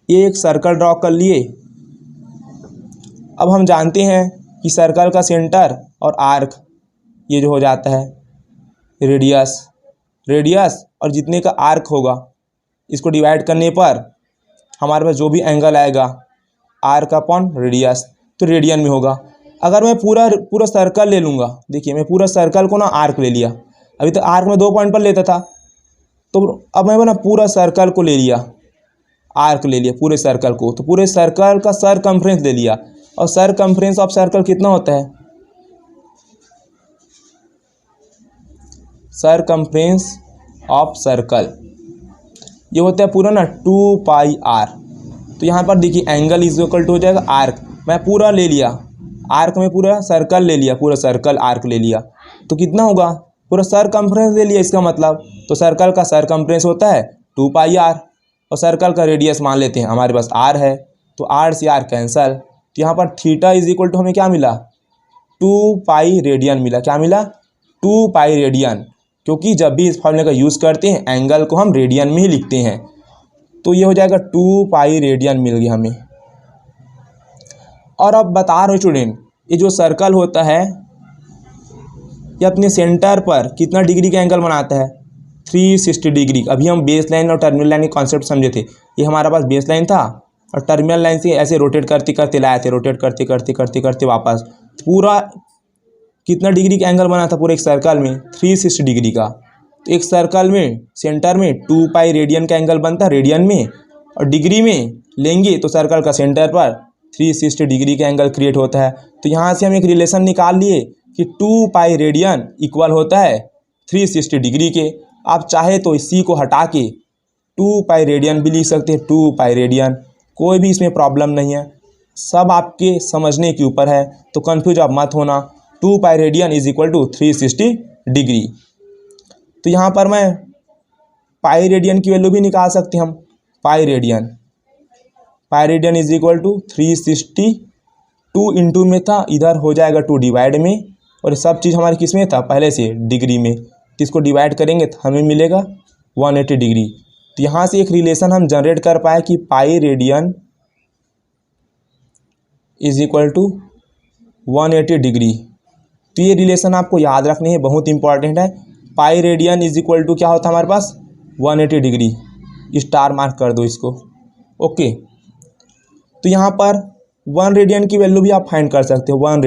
ये एक सर्कल ड्रॉ कर लिए। अब हम जानते हैं कि सर्कल का सेंटर और आर्क ये जो हो जाता है रेडियस, रेडियस और जितने का आर्क होगा इसको डिवाइड करने पर हमारे पास जो भी एंगल आएगा आर्क अपॉन रेडियस तो रेडियन में होगा। अगर मैं पूरा सर्कल ले लूँगा, देखिए मैं पूरा सर्कल को ना आर्क ले लिया, अभी तक आर्क में 2 पॉइंट पर लेता था, तो अब मैं ना पूरा सर्कल को ले लिया, आर्क ले लिया पूरे सर्कल को, तो पूरे सर्कल का सरकमफ्रेंस ले लिया। और सरकमफ्रेंस ऑफ सर्कल कितना होता है? सरकमफ्रेंस ऑफ सर्कल ये होता है पूरा ना 2 पाई आर। तो यहाँ पर देखिए एंगल इज इक्वल टू हो जाएगा आर्क, मैं पूरा ले लिया, आर्क में पूरा सर्कल ले लिया, पूरा सर्कल आर्क ले लिया, तो कितना होगा? पूरा सरकमफ्रेंस ले लिया इसका मतलब। तो सर्कल का सरकमफ्रेंस होता है 2 पाई आर और सर्कल का रेडियस मान लेते हैं हमारे पास आर है, तो आर से आर कैंसल, तो यहाँ पर थीटा इज इक्वल टू हमें क्या मिला? 2 पाई रेडियन मिला। क्या मिला? 2 पाई रेडियन, क्योंकि जब भी इस फॉर्मूले का यूज़ करते हैं एंगल को हम रेडियन में ही लिखते हैं। तो ये हो जाएगा 2 पाई रेडियन मिल गया हमें। और अब बता रहे स्टूडेंट ये जो सर्कल होता है ये अपने सेंटर पर कितना डिग्री का एंगल बनाता है? 360 डिग्री। अभी हम बेस लाइन और टर्मिनल लाइन के कॉन्सेप्ट समझे थे। ये हमारा पास बेस लाइन था और टर्मिनल लाइन से ऐसे रोटेट करते करते लाए थे, रोटेट करते करते करते करते वापस पूरा कितना डिग्री का एंगल बना था पूरे एक सर्कल में? 360 डिग्री का। तो एक सर्कल में सेंटर में 2 पाई रेडियन का एंगल बनता है रेडियन में, और डिग्री में लेंगे तो सर्कल का सेंटर पर 360 डिग्री का एंगल क्रिएट होता है। तो यहाँ से हम एक रिलेशन निकाल लिए कि 2 पाई रेडियन इक्वल होता है 360 डिग्री के। आप चाहे तो इसी को हटा के 2 पाई रेडियन भी लिख सकते हैं, 2 पाई रेडियन, कोई भी इसमें प्रॉब्लम नहीं है, सब आपके समझने के ऊपर है, तो कन्फ्यूज आप मत होना। 2 pi radian is equal to 360 degree. तो यहाँ पर मैं पाई रेडियन की वैल्यू भी निकाल सकते हैं हम। Pi radian is equal to 360, 2 into में था, इधर हो जाएगा 2 डिवाइड में, और सब चीज़ हमारे किस में था? पहले से डिग्री में। तो इसको डिवाइड करेंगे तो हमें मिलेगा 180 डिग्री। तो यहाँ से एक रिलेशन हम जनरेट कर पाए कि pi radian is equal to 180 degree. तो ये रिलेशन आपको याद रखनी है, बहुत इंपॉर्टेंट है। Pi radian is equal to क्या होता है हमारे पास? 180 डिग्री। स्टार मार्क कर दो इसको। ओके, तो यहाँ पर 1 रेडियन की वैल्यू भी आप फाइंड कर सकते हो। 1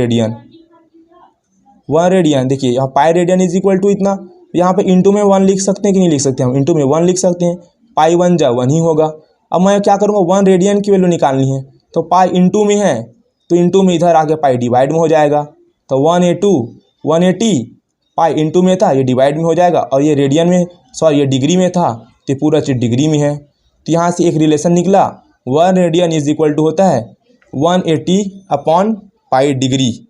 रेडियन देखिए यहाँ pi radian is equal to इतना, यहाँ पे इंटू में 1 लिख सकते हैं कि नहीं लिख सकते? हम इंटू में 1 लिख सकते हैं, पाई 1 जा 1 ही होगा। अब मैं क्या करूँगा? 1 रेडियन की वैल्यू निकालनी है, तो पाई इंटू में है तो इंटू में इधर आके पाई डिवाइड में हो जाएगा, तो 180 पाई इंटू में था, ये डिवाइड में हो जाएगा, और ये रेडियन में ये डिग्री में था, तो पूरा चीज़ डिग्री में है। तो यहाँ से एक रिलेशन निकला, 1 रेडियन इज इक्वल टू होता है 180 upon pi degree.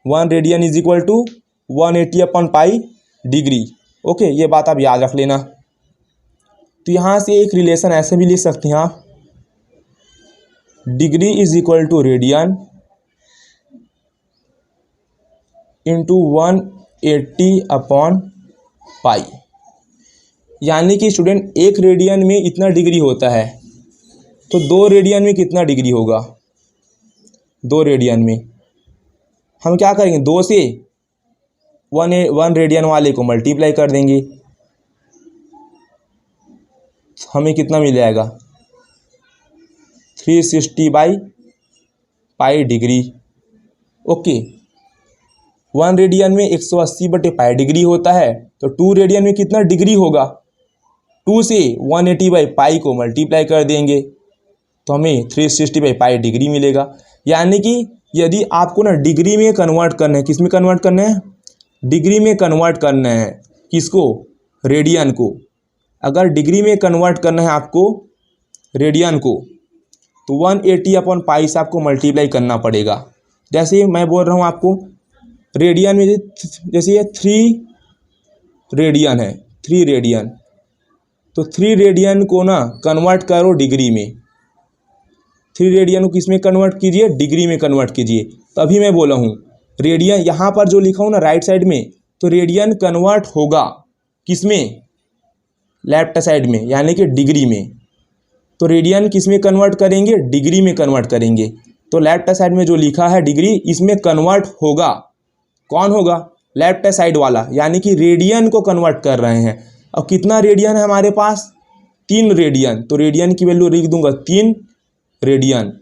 1 radian is equal to 180 upon pi degree. Okay, ये बात आप याद रख लेना। तो यहाँ से एक रिलेशन ऐसे भी लिख सकते हैं आप, degree is equal to radian into 180 upon pi. यानी कि स्टूडेंट 1 रेडियन में इतना डिग्री होता है, तो 2 रेडियन में कितना डिग्री होगा? 2 रेडियन में हम क्या करेंगे? 2 से 1 रेडियन वाले को मल्टीप्लाई कर देंगे, हमें कितना मिल जाएगा? 360 by pi degree. Okay, 1 radian में 180 बटे पाई डिग्री होता है, तो 2 रेडियन में कितना डिग्री होगा? 2 से 180 बाई पाई को मल्टीप्लाई कर देंगे तो हमें 360 बाई पाई डिग्री मिलेगा। यानी कि यदि आपको ना डिग्री में कन्वर्ट करना है, किस में कन्वर्ट करना है? डिग्री में कन्वर्ट करना है। किसको? रेडियन को। अगर डिग्री में कन्वर्ट करना है आपको रेडियन को, तो 180 अपॉन पाई से आपको मल्टीप्लाई करना पड़ेगा। जैसे मैं बोल रहा हूँ आपको रेडियन में, जैसे ये 3 रेडियन है, 3 रेडियन, तो 3 रेडियन को ना कन्वर्ट करो डिग्री में, 3 रेडियन को किस में कन्वर्ट कीजिए, डिग्री में कन्वर्ट कीजिए। तो अभी मैं बोला हूँ रेडियन, यहाँ पर जो लिखा हूँ ना राइट साइड में, तो रेडियन कन्वर्ट होगा किस में, लेफ्ट साइड में, यानी कि डिग्री में। तो रेडियन किस में कन्वर्ट करेंगे, डिग्री में कन्वर्ट करेंगे। तो लेफ्ट साइड में जो लिखा है डिग्री, इसमें कन्वर्ट होगा, कौन होगा, लेफ्ट साइड वाला, यानी कि रेडियन को कन्वर्ट कर रहे हैं। अब कितना रेडियन है हमारे पास, 3 रेडियन। तो रेडियन की वैल्यू लिख दूंगा 3 रेडियन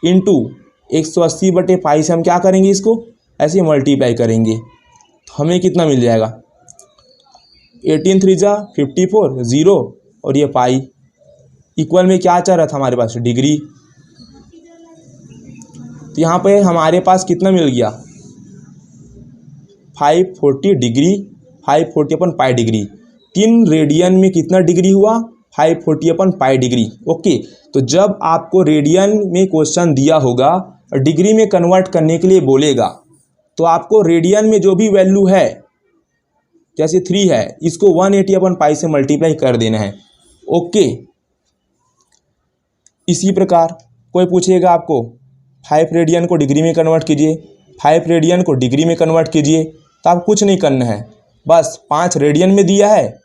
इंटू 180/π से हम क्या करेंगे, इसको ऐसे मल्टीप्लाई करेंगे। तो हमें कितना मिल जाएगा, 18 3 जा 54, 0 और ये पाई इक्वल में क्या चल रहा था हमारे पास, डिग्री। तो यहाँ पे हमारे पास कितना मिल गया, 540 डिग्री, 540/π डिग्री। 3 रेडियन में कितना डिग्री हुआ, 540/π डिग्री। ओके, तो जब आपको रेडियन में क्वेश्चन दिया होगा और डिग्री में कन्वर्ट करने के लिए बोलेगा, तो आपको रेडियन में जो भी वैल्यू है, जैसे 3 है, इसको 180/π से मल्टीप्लाई कर देना है। ओके, इसी प्रकार कोई पूछेगा आपको 5 रेडियन को डिग्री में कन्वर्ट कीजिए, 5 रेडियन को डिग्री में कन्वर्ट कीजिए, तो आप कुछ नहीं करना है, बस 5 रेडियन में दिया है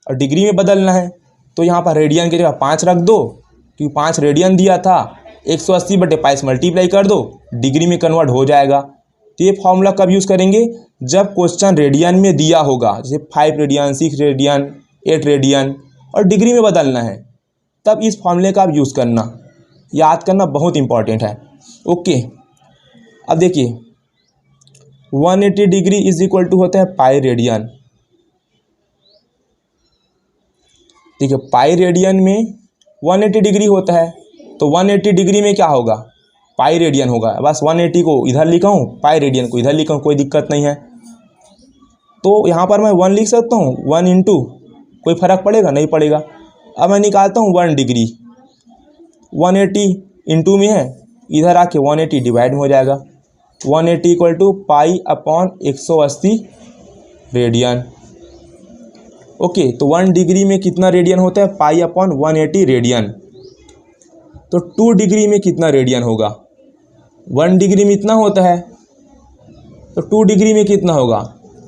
और डिग्री में बदलना है। तो यहाँ पर रेडियन की जगह 5 रख दो, क्योंकि 5 रेडियन दिया था, 180/π से मल्टीप्लाई कर दो, डिग्री में कन्वर्ट हो जाएगा। तो ये फॉर्मूला कब यूज़ करेंगे, जब क्वेश्चन रेडियन में दिया होगा, जैसे 5 रेडियन, 6 रेडियन, 8 रेडियन और डिग्री में बदलना है, तब इस फॉर्मूले का आप यूज़ करना, याद करना बहुत इंपॉर्टेंट है। ओके, अब देखिए 180 डिग्री इज इक्वल टू होता है पाई रेडियन। ठीक है, पाई रेडियन में 180 डिग्री होता है, तो 180 डिग्री में क्या होगा, पाई रेडियन होगा। बस 180 को इधर लिखा हूँ, पाई रेडियन को इधर लिखा हूँ, कोई दिक्कत नहीं है। तो यहाँ पर मैं 1 लिख सकता हूँ, 1 इंटू, कोई फ़र्क पड़ेगा, नहीं पड़ेगा। अब मैं निकालता हूँ 1 डिग्री, 180 इंटू में है, इधर आके 180 डिवाइड में हो जाएगा, 180 इक्वल टू π/180 रेडियन। ओके, तो 1 डिग्री में कितना रेडियन होता है, π/180 रेडियन। तो 2 डिग्री में कितना रेडियन होगा, 1 डिग्री में इतना होता है, तो 2 डिग्री में कितना होगा,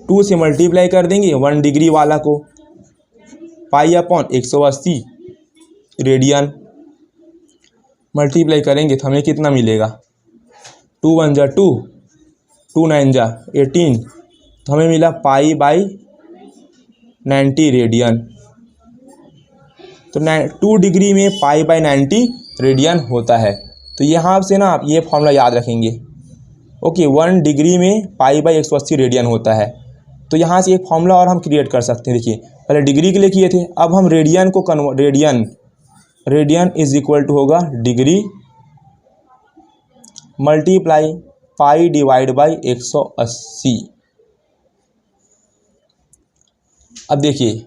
2 से मल्टीप्लाई कर देंगे 1 डिग्री वाला को, π/180 रेडियन मल्टीप्लाई करेंगे तो हमें कितना मिलेगा, 2 1 जा 2, 2 9 जा 18, तो हमें मिला π/90 रेडियन। तो 2 डिग्री में π/90 रेडियन होता है। तो यहाँ से ना आप ये फॉर्मूला याद रखेंगे। ओके, 1 डिग्री में π/180 रेडियन होता है। तो यहाँ से एक फॉर्मूला और हम क्रिएट कर सकते हैं। देखिए, पहले डिग्री के लिए किए थे, अब हम रेडियन को रेडियन इज इक्वल टू होगा डिग्री मल्टीप्लाई π/180। अब देखिए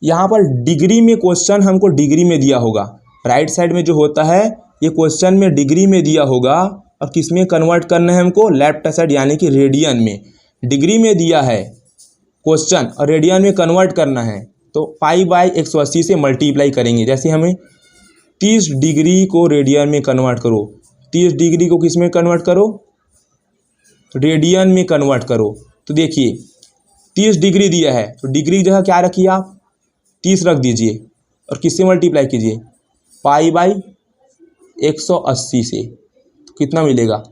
यहाँ पर डिग्री में क्वेश्चन हमको डिग्री में दिया होगा, राइट साइड में जो होता है ये क्वेश्चन में डिग्री में दिया होगा, और किस में कन्वर्ट करना है हमको, लेफ्ट साइड यानी कि रेडियन में। डिग्री में दिया है क्वेश्चन और रेडियन में कन्वर्ट करना है, तो π/180 से मल्टीप्लाई करेंगे। जैसे हमें 30 डिग्री को रेडियन में कन्वर्ट करो, 30 डिग्री को किस में कन्वर्ट करो, रेडियन में कन्वर्ट करो। तो देखिए 30 डिग्री दिया है, तो डिग्री की जगह क्या रखिए आप, 30 रख दीजिए और किससे मल्टीप्लाई कीजिए, π/180 से। तो कितना मिलेगा,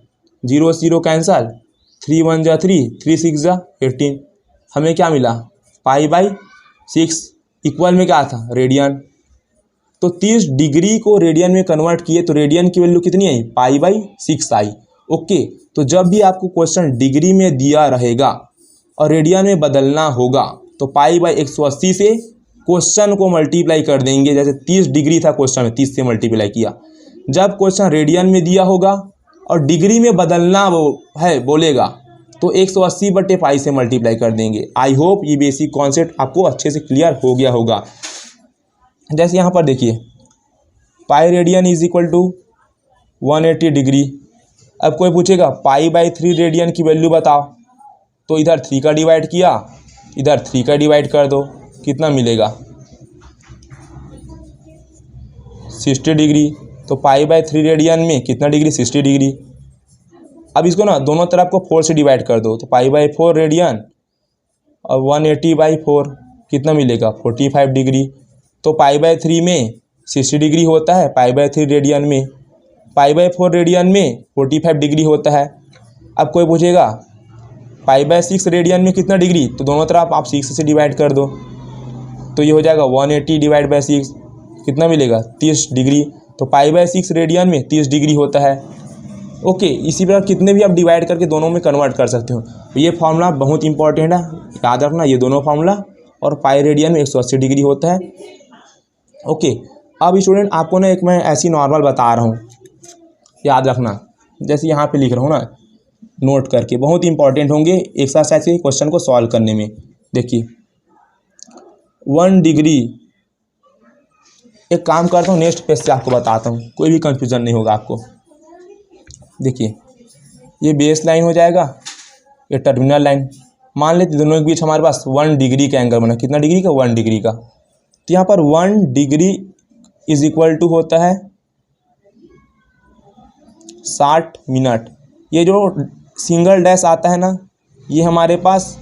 0 0 कैंसल, 3 1 जा 3, 3 6 जा 18, हमें क्या मिला, π/6 इक्वल में क्या था, रेडियन। तो 30 डिग्री को रेडियन में कन्वर्ट किए तो रेडियन की वैल्यू कितनी आई, π/6 आई। ओके, तो जब भी आपको क्वेश्चन डिग्री में दिया रहेगा और रेडियन में बदलना होगा, तो π/180 से क्वेश्चन को मल्टीप्लाई कर देंगे। जैसे 30 डिग्री था क्वेश्चन में, 30 से मल्टीप्लाई किया। जब क्वेश्चन रेडियन में दिया होगा और डिग्री में बदलना है बोलेगा, तो 180/π से मल्टीप्लाई कर देंगे। आई होप ये बेसिक कॉन्सेप्ट आपको अच्छे से क्लियर हो गया होगा। जैसे यहाँ पर देखिए pi radian is equal to 180 degree. अब कोई पूछेगा π/3 रेडियन की वैल्यू बताओ, तो इधर 3 का डिवाइड किया, इधर 3 का डिवाइड कर दो, कितना मिलेगा, 60 डिग्री। तो π/3 रेडियन में कितना डिग्री, 60 डिग्री। अब इसको ना दोनों तरफ को 4 से डिवाइड कर दो, तो π/4 रेडियन और 180/4 कितना मिलेगा, 45 डिग्री। तो π/3 में 60 डिग्री होता है, π/3 रेडियन में, π/4 रेडियन में 45 डिग्री होता है। अब कोई पूछेगा π/6 रेडियन में कितना डिग्री, तो दोनों तरफ आप 6 से डिवाइड कर दो, तो ये हो जाएगा 180/6 कितना मिलेगा, 30 डिग्री। तो π/6 रेडियन में 30 डिग्री होता है। ओके, इसी प्रकार कितने भी आप डिवाइड करके दोनों में कन्वर्ट कर सकते हो। तो ये फार्मूला बहुत इंपॉर्टेंट है, याद रखना ये दोनों फार्मूला। और पाई रेडियन में 180 डिग्री होता है। ओके, अब स्टूडेंट आपको ना एक मैं ऐसी नॉर्मल बता रहा हूँ, याद रखना, जैसे यहाँ पे लिख रहा हूँ ना, नोट करके, बहुत इंपॉर्टेंट होंगे एक्सरसाइज के क्वेश्चन को सॉल्व करने में। देखिए 1 डिग्री, एक काम करता हूँ नेक्स्ट पेज से आपको बताता हूँ, कोई भी कंफ्यूजन नहीं होगा आपको। देखिए ये बेस लाइन हो जाएगा, ये टर्मिनल लाइन, मान लेते दोनों के बीच हमारे पास 1 डिग्री का एंगल बना, कितना डिग्री का, 1 डिग्री का। तो यहाँ पर 1 डिग्री इज इक्वल टू होता है 60 मिनट। ये जो सिंगल डैश आता है ना, ये हमारे पास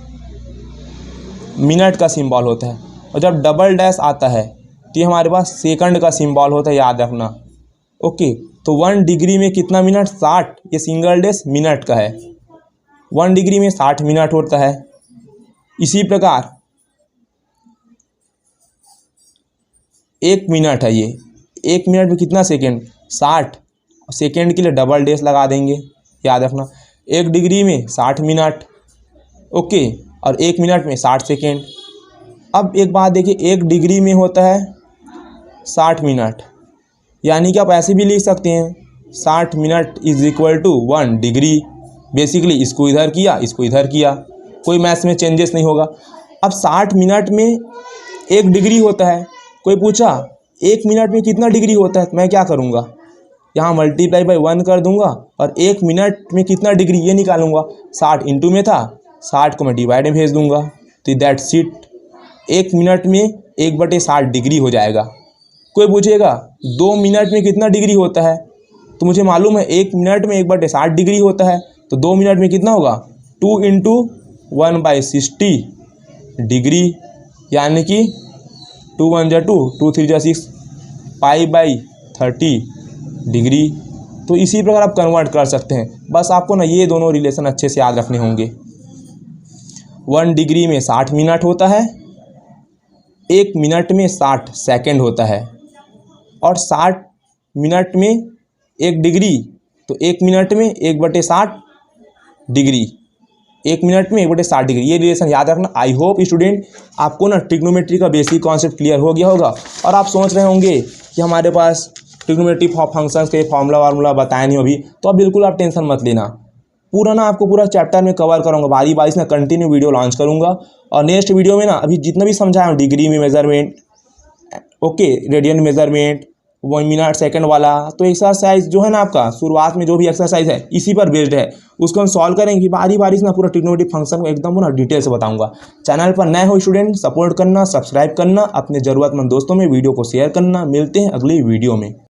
मिनट का सिंबल होता है, और जब डबल डैश आता है तो ये हमारे पास सेकंड का सिंबल होता है, याद रखना। ओके, तो 1 डिग्री में कितना मिनट, 60, ये सिंगल डैश मिनट का है, 1 डिग्री में 60 मिनट होता है। इसी प्रकार 1 मिनट है, ये 1 मिनट में कितना सेकेंड, 60, सेकेंड के लिए डबल डैश लगा देंगे, याद रखना। 1 डिग्री में 60 मिनट, ओके, और 1 मिनट में 60 सेकेंड। अब एक बात देखिए, 1 डिग्री में होता है 60 मिनट, यानी कि आप ऐसे भी लिख सकते हैं 60 minute is equal to 1 degree. Basically इसको इधर किया, इसको इधर किया, कोई मैथ्स में चेंजेस नहीं होगा। अब 60 मिनट में 1 डिग्री होता है, कोई पूछा 1 मिनट में कितना डिग्री होता है, तो मैं क्या करूँगा, यहाँ मल्टीप्लाई बाई 1 कर दूंगा और 1 मिनट में कितना डिग्री ये निकालूंगा। 60 इंटू में था, 60 को मैं डिवाइड में भेज दूंगा, तो दैट्स इट, 1 मिनट में 1/60 डिग्री हो जाएगा। कोई पूछेगा 2 मिनट में कितना डिग्री होता है, तो मुझे मालूम है 1 मिनट में 1/60 डिग्री होता है, तो 2 मिनट में कितना होगा, 2 इंटू 1/60 डिग्री, यानी कि 2 1 जा 2, 2 3 जा 6, π/30 डिग्री। तो इसी प्रकार आप कन्वर्ट कर सकते हैं। बस आपको ना ये दोनों रिलेशन अच्छे से याद रखने होंगे। 1 डिग्री में 60 मिनट होता है, 1 मिनट में 60 सेकेंड होता है, और 60 मिनट में 1 डिग्री, तो 1 मिनट में 1/60 डिग्री, 1 मिनट में 1/60 डिग्री, ये रिलेशन याद रखना। आई होप स्टूडेंट आपको ना ट्रिग्नोमेट्री का बेसिक कॉन्सेप्ट क्लियर हो गया होगा, और आप सोच रहे होंगे कि हमारे पास ट्रिग्नोमेट्री फंक्शंस के फार्मूला बताया नहीं अभी, तो अब बिल्कुल आप टेंशन मत लेना, पूरा ना आपको पूरा चैप्टर में कवर करूँगा, बारी बारी से ना कंटिन्यू वीडियो लॉन्च करूँगा। और नेक्स्ट वीडियो में ना अभी जितना भी समझाया हूँ, डिग्री में measurement, okay, radian measurement, 1 minute second वाला, तो एक्सरसाइज जो है ना आपका शुरुआत में जो भी एक्सरसाइज है इसी पर बेस्ड है, उसको हम सॉल्व करेंगे बारी बारी से ना, पूरा ट्रिग्नोमेट्री फंक्शन को एकदम ना डिटेल से बताऊंगा। चैनल पर नए हो स्टूडेंट, सपोर्ट करना, सब्सक्राइब करना, अपने ज़रूरतमंद दोस्तों में वीडियो को शेयर करना। मिलते हैं अगली वीडियो में।